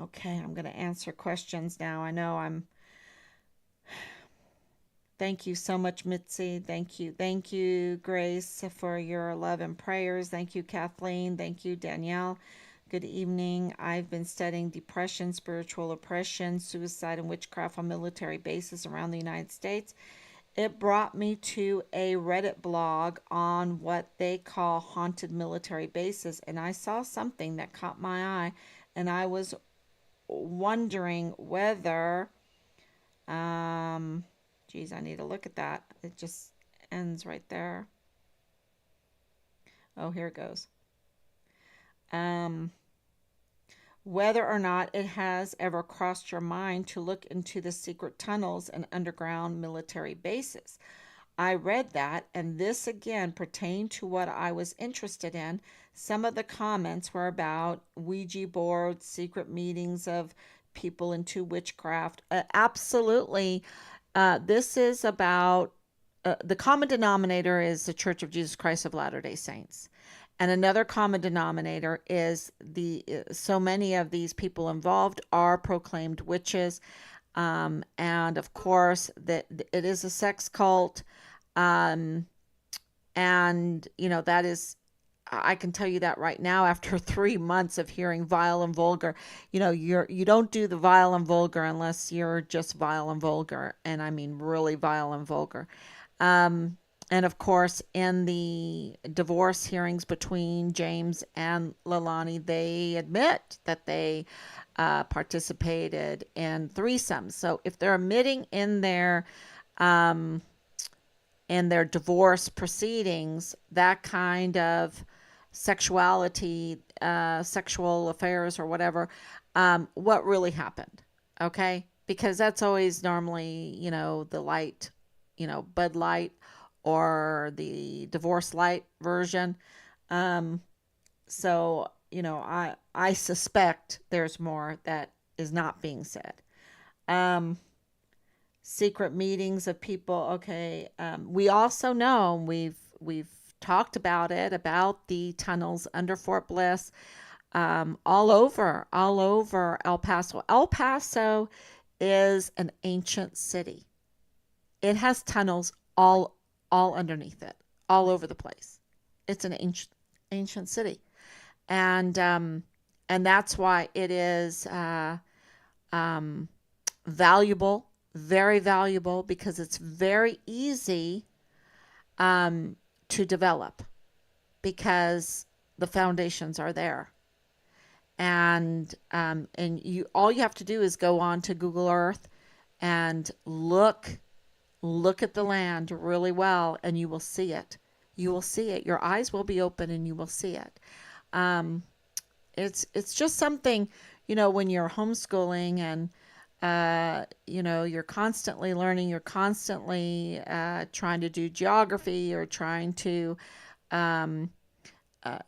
Okay, I'm going to answer questions now. I know I'm Thank you so much, Mitzi. Thank you. Thank you, Grace, for your love and prayers. Thank you, Kathleen. Thank you, Danielle. Good evening. I've been studying depression, spiritual oppression, suicide, and witchcraft on military bases around the United States. It brought me to a Reddit blog on what they call haunted military bases, and I saw something that caught my eye, and I was wondering whether, um, geez, I need to look at that. It just ends right there. Oh, here it goes. Um, whether or not it has ever crossed your mind to look into the secret tunnels and underground military bases. I read that, and this again pertained to what I was interested in. Some of the comments were about Ouija boards, secret meetings of people into witchcraft. Absolutely. This is about the common denominator is the Church of Jesus Christ of Latter-day Saints. And another common denominator is the so many of these people involved are proclaimed witches, and of course that it is a sex cult, um, and that is, I can tell you that right now after 3 months of hearing vile and vulgar. You don't do the vile and vulgar unless you're just vile and vulgar, and I mean really vile and vulgar. Um, and of course, in the divorce hearings between James and Leilani, they admit that they participated in threesomes. So if they're admitting um, in their divorce proceedings that kind of sexuality, sexual affairs or whatever, what really happened? Okay, because that's always normally the light, Bud Light or the divorce light version. Um, so I suspect there's more that is not being said. Um, Secret meetings of people. Okay, we also know we've talked about it, about the tunnels under Fort Bliss, all over El Paso. El Paso is an ancient city. It has tunnels all underneath it, all over the place. It's an ancient city, and that's why it is um, valuable, very valuable, because it's very easy to develop because the foundations are there. And you all you have to do is go on to Google Earth and look at the land really well, and you will see it. You will see it. Your eyes will be open, and you will see it. Um, it's just something, when you're homeschooling, and you're constantly learning, you're constantly trying to do geography, or trying to um, uh,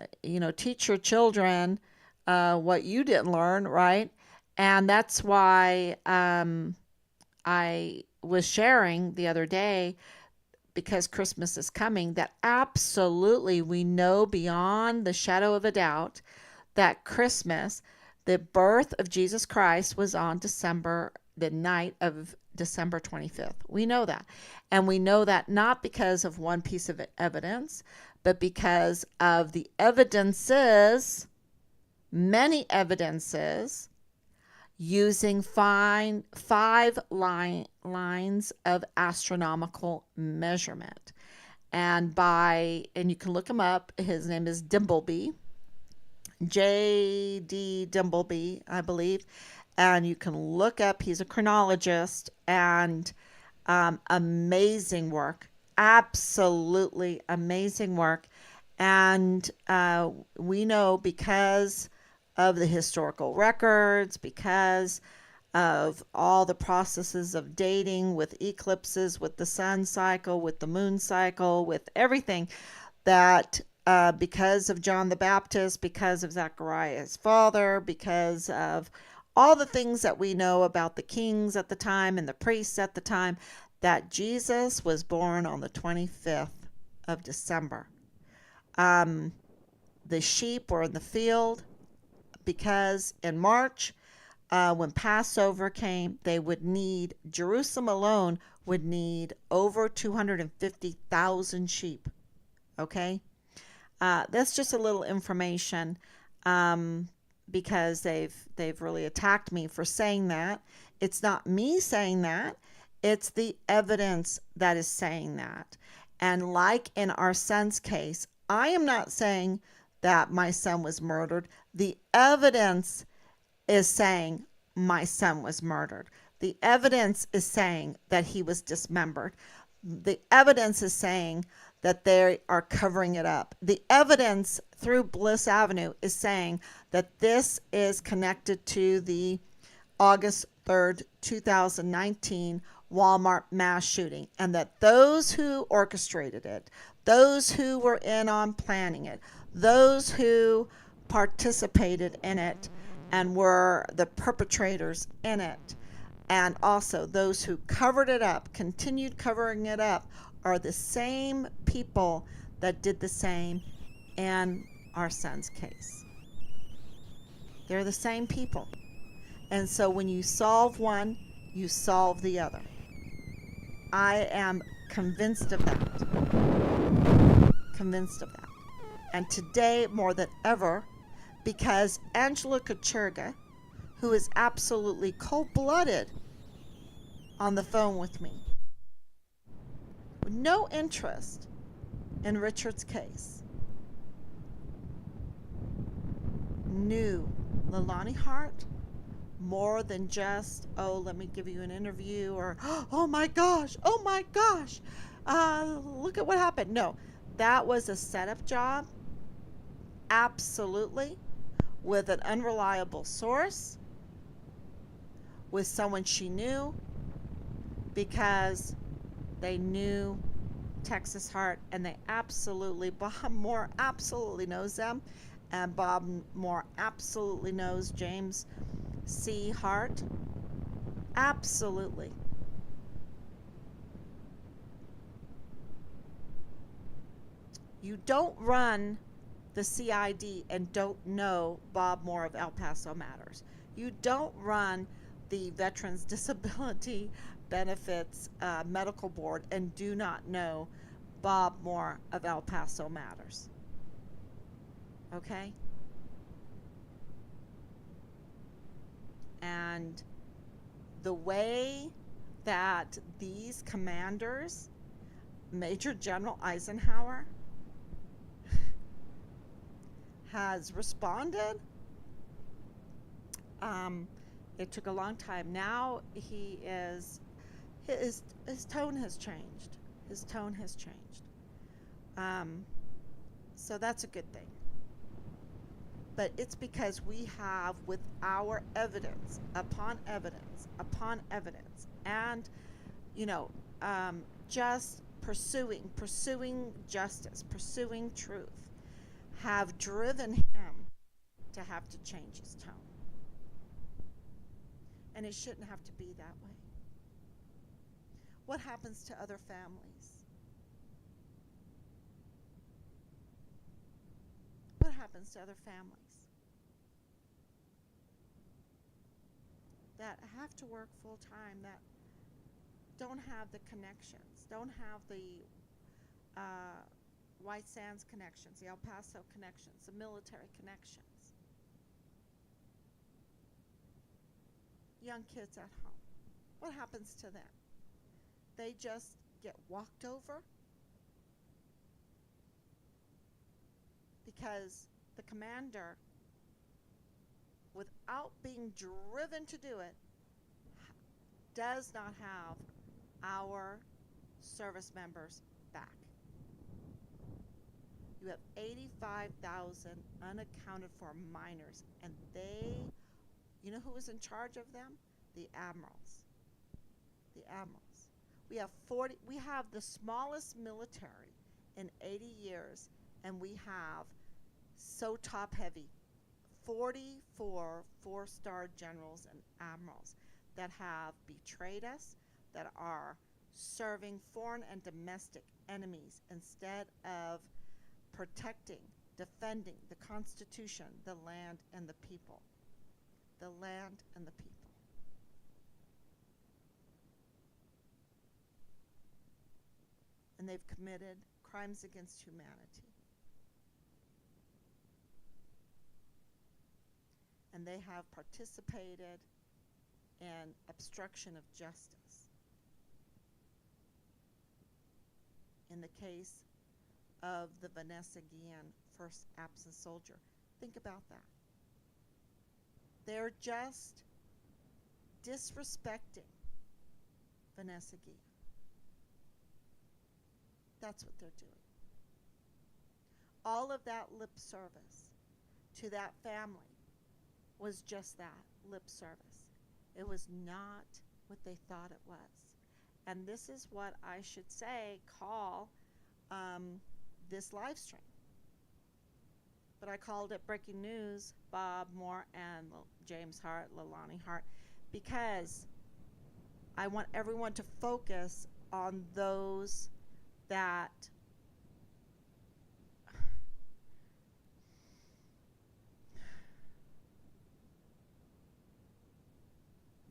teach your children what you didn't learn, right? And that's why I was sharing the other day, because Christmas is coming, that absolutely we know beyond the shadow of a doubt that Christmas, the birth of Jesus Christ, was on the night of December 25th. We know that. And we know that not because of one piece of evidence, but because of the evidences, many evidences, using five lines of astronomical measurement. And you can look him up. His name is Dimbleby, J.D. Dimbleby, I believe. And you can look up, he's a chronologist, and amazing work. Absolutely amazing work. And we know, because of the historical records, because of all the processes of dating with eclipses, with the sun cycle, with the moon cycle, with everything, that because of John the Baptist, because of Zechariah's father, because of all the things that we know about the kings at the time and the priests at the time, that Jesus was born on the 25th of December. Um, the sheep were in the field, because in March, when Passover came, they would need, Jerusalem alone would need over 250,000 sheep. Okay? That's just a little information, um, because they've really attacked me for saying that. It's not me saying that. It's the evidence that is saying that. And like in our son's case, I am not saying that my son was murdered. The evidence is saying my son was murdered. The evidence is saying that he was dismembered. The evidence is saying that they are covering it up. The evidence through Bliss Avenue is saying that this is connected to the August 3rd, 2019 Walmart mass shooting, and that those who orchestrated it, those who were in on planning it, those who participated in it and were the perpetrators in it, and also those who covered it up, continued covering it up, are the same people that did the same in our son's case. They're the same people. And so when you solve one, you solve the other. I am convinced of that. Convinced of that. And today, more than ever, because Angela Kacherga, who is absolutely cold-blooded on the phone with me, with no interest in Richard's case, knew Leilani Hart more than just, oh, let me give you an interview, or, oh my gosh, look at what happened. No, that was a setup job, absolutely, with an unreliable source, with someone she knew, because they knew Texas Hart, and they absolutely, Bob Moore absolutely knows them, and Bob Moore absolutely knows James C. Hart. Absolutely. You don't run the CID and don't know Bob Moore of El Paso Matters. You don't run the Veterans Disability Benefits Medical Board and do not know Bob Moore of El Paso Matters. Okay? And the way that these commanders, Major General Eisenhower, has responded, it took a long time. Now he is, his tone has changed. His tone has changed. So that's a good thing. But it's because we have, with our evidence upon evidence upon evidence, and just pursuing justice, pursuing truth, have driven him to have to change his tone. And it shouldn't have to be that way. What happens to other families? What happens to other families that have to work full time, that don't have the connections, don't have the White Sands connections, the El Paso connections, the military connections? Young kids at home. What happens to them? They just get walked over because the commander, without being driven to do it, does not have our service members back. You have 85,000 unaccounted for minors, and you know who was in charge of them? The admirals. The admirals. We have the smallest military in 80 years, and we have, so top heavy, 44 four-star generals and admirals that have betrayed us, that are serving foreign and domestic enemies instead of protecting, defending the Constitution, the land, and the people. the land and the people. And they've committed crimes against humanity. And they have participated in obstruction of justice. In the case of the Vanessa Guillen first absent soldier. Think about that. They're just disrespecting Vanessa Guillen. That's what they're doing. All of that lip service to that family was just that, lip service. It was not what they thought it was. And this is what I should say, call this live stream. But I called it Breaking News, Bob Moore and James Hart, Leilani Hart, because I want everyone to focus on those that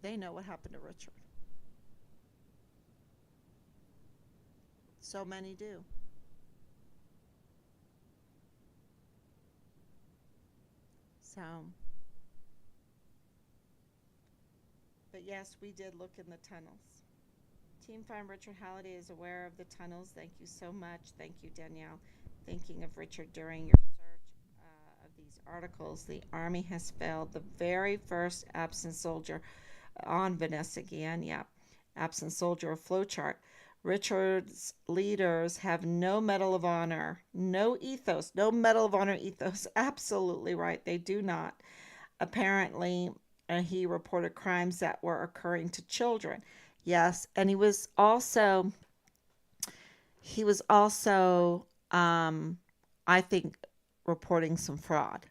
they know what happened to Richard. So many do. So, but yes, we did look in the tunnels. Team Find Richard Halliday is aware of the tunnels. Thank you so much. Thank you, Danielle. Thinking of Richard during your search of these articles. The Army has failed the very first absent soldier on Vanessa Guillen. Yeah, absent soldier flowchart. Richard's leaders have no Medal of Honor, no ethos, no Medal of Honor ethos. Absolutely right. They do not. Apparently, he reported crimes that were occurring to children. Yes, and he was also, I think, reporting some fraud.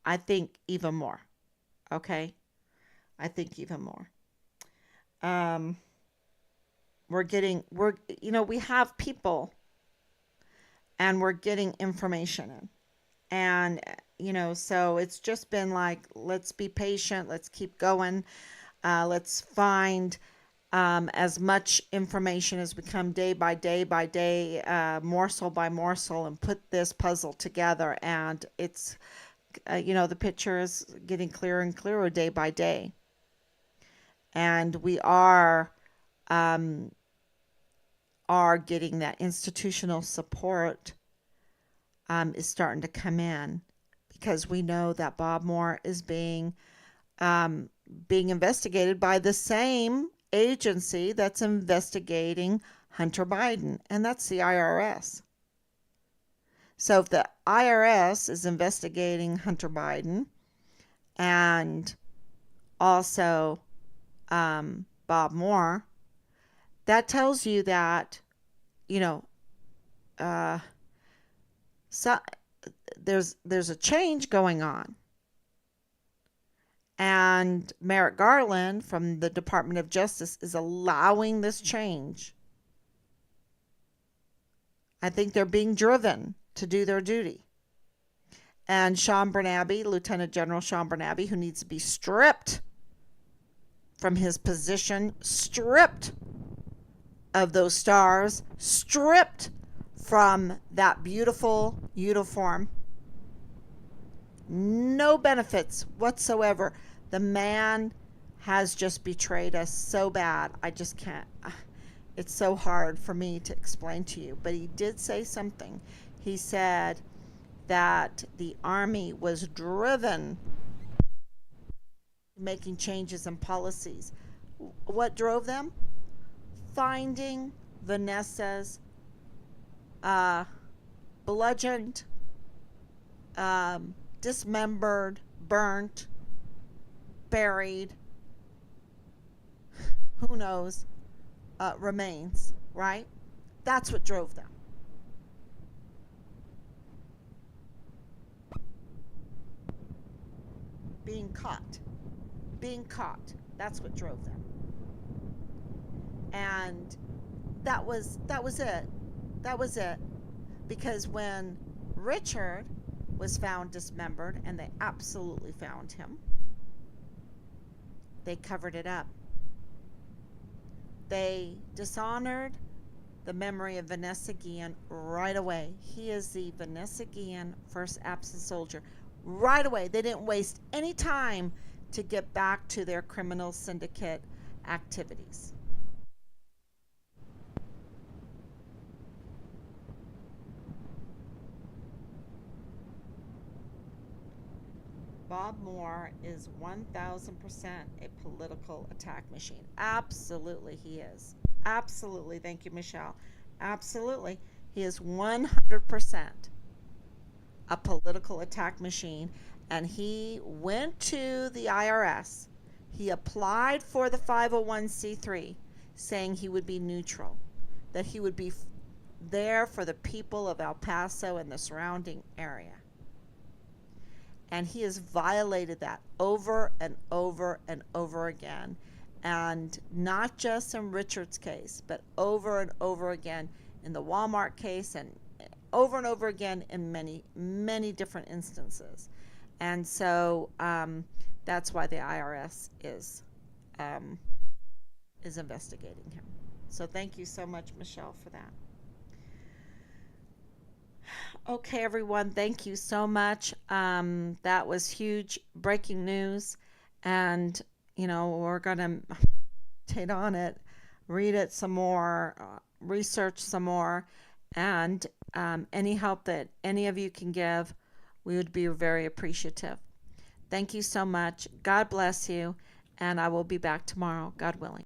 I think even more. Okay? I think even more. We have people and we're getting information in. And, so it's just been like, let's be patient. Let's keep going. Let's find as much information as we come day by day, morsel by morsel, and put this puzzle together. And it's, the picture is getting clearer and clearer day by day. And we are getting that institutional support is starting to come in, because we know that Bob Moore is being investigated by the same agency that's investigating Hunter Biden, and that's the IRS. So if the IRS is investigating Hunter Biden and also Bob Moore, that tells you that, so there's a change going on. And Merrick Garland from the Department of Justice is allowing this change. I think they're being driven to do their duty. And Sean Bernabe, Lieutenant General Sean Bernabe, who needs to be stripped from his position, stripped of those stars, stripped from that beautiful uniform. No benefits whatsoever. The man has just betrayed us so bad. I just can't. It's so hard for me to explain to you. But he did say something. He said that the Army was driven making changes in policies. What drove them? Finding Vanessa's bludgeoned, dismembered, burnt, buried, who knows, remains, right? That's what drove them. Being caught, that's what drove them. And that was it. Because when Richard was found dismembered, and they absolutely found him. They covered it up. They dishonored the memory of Vanessa Guillen right away. He is the Vanessa Guillen first absent soldier. Right away. They didn't waste any time to get back to their criminal syndicate activities. Bob Moore is 1000% a political attack machine. Absolutely, he is. Absolutely. Thank you, Michelle. Absolutely. He is 100% a political attack machine. And he went to the IRS. He applied for the 501c3, saying he would be neutral, that he would be there for the people of El Paso and the surrounding area. And he has violated that over and over and over again. And not just in Richard's case, but over and over again in the Walmart case, and over again in many, many different instances. And so that's why the IRS is investigating him. So thank you so much, Michelle, for that. Okay, everyone, thank you so much. That was huge breaking news, and we're gonna meditate on it, read it some more, research some more, and any help that any of you can give, we would be very appreciative. Thank you so much. God bless you, and I will be back tomorrow, God willing.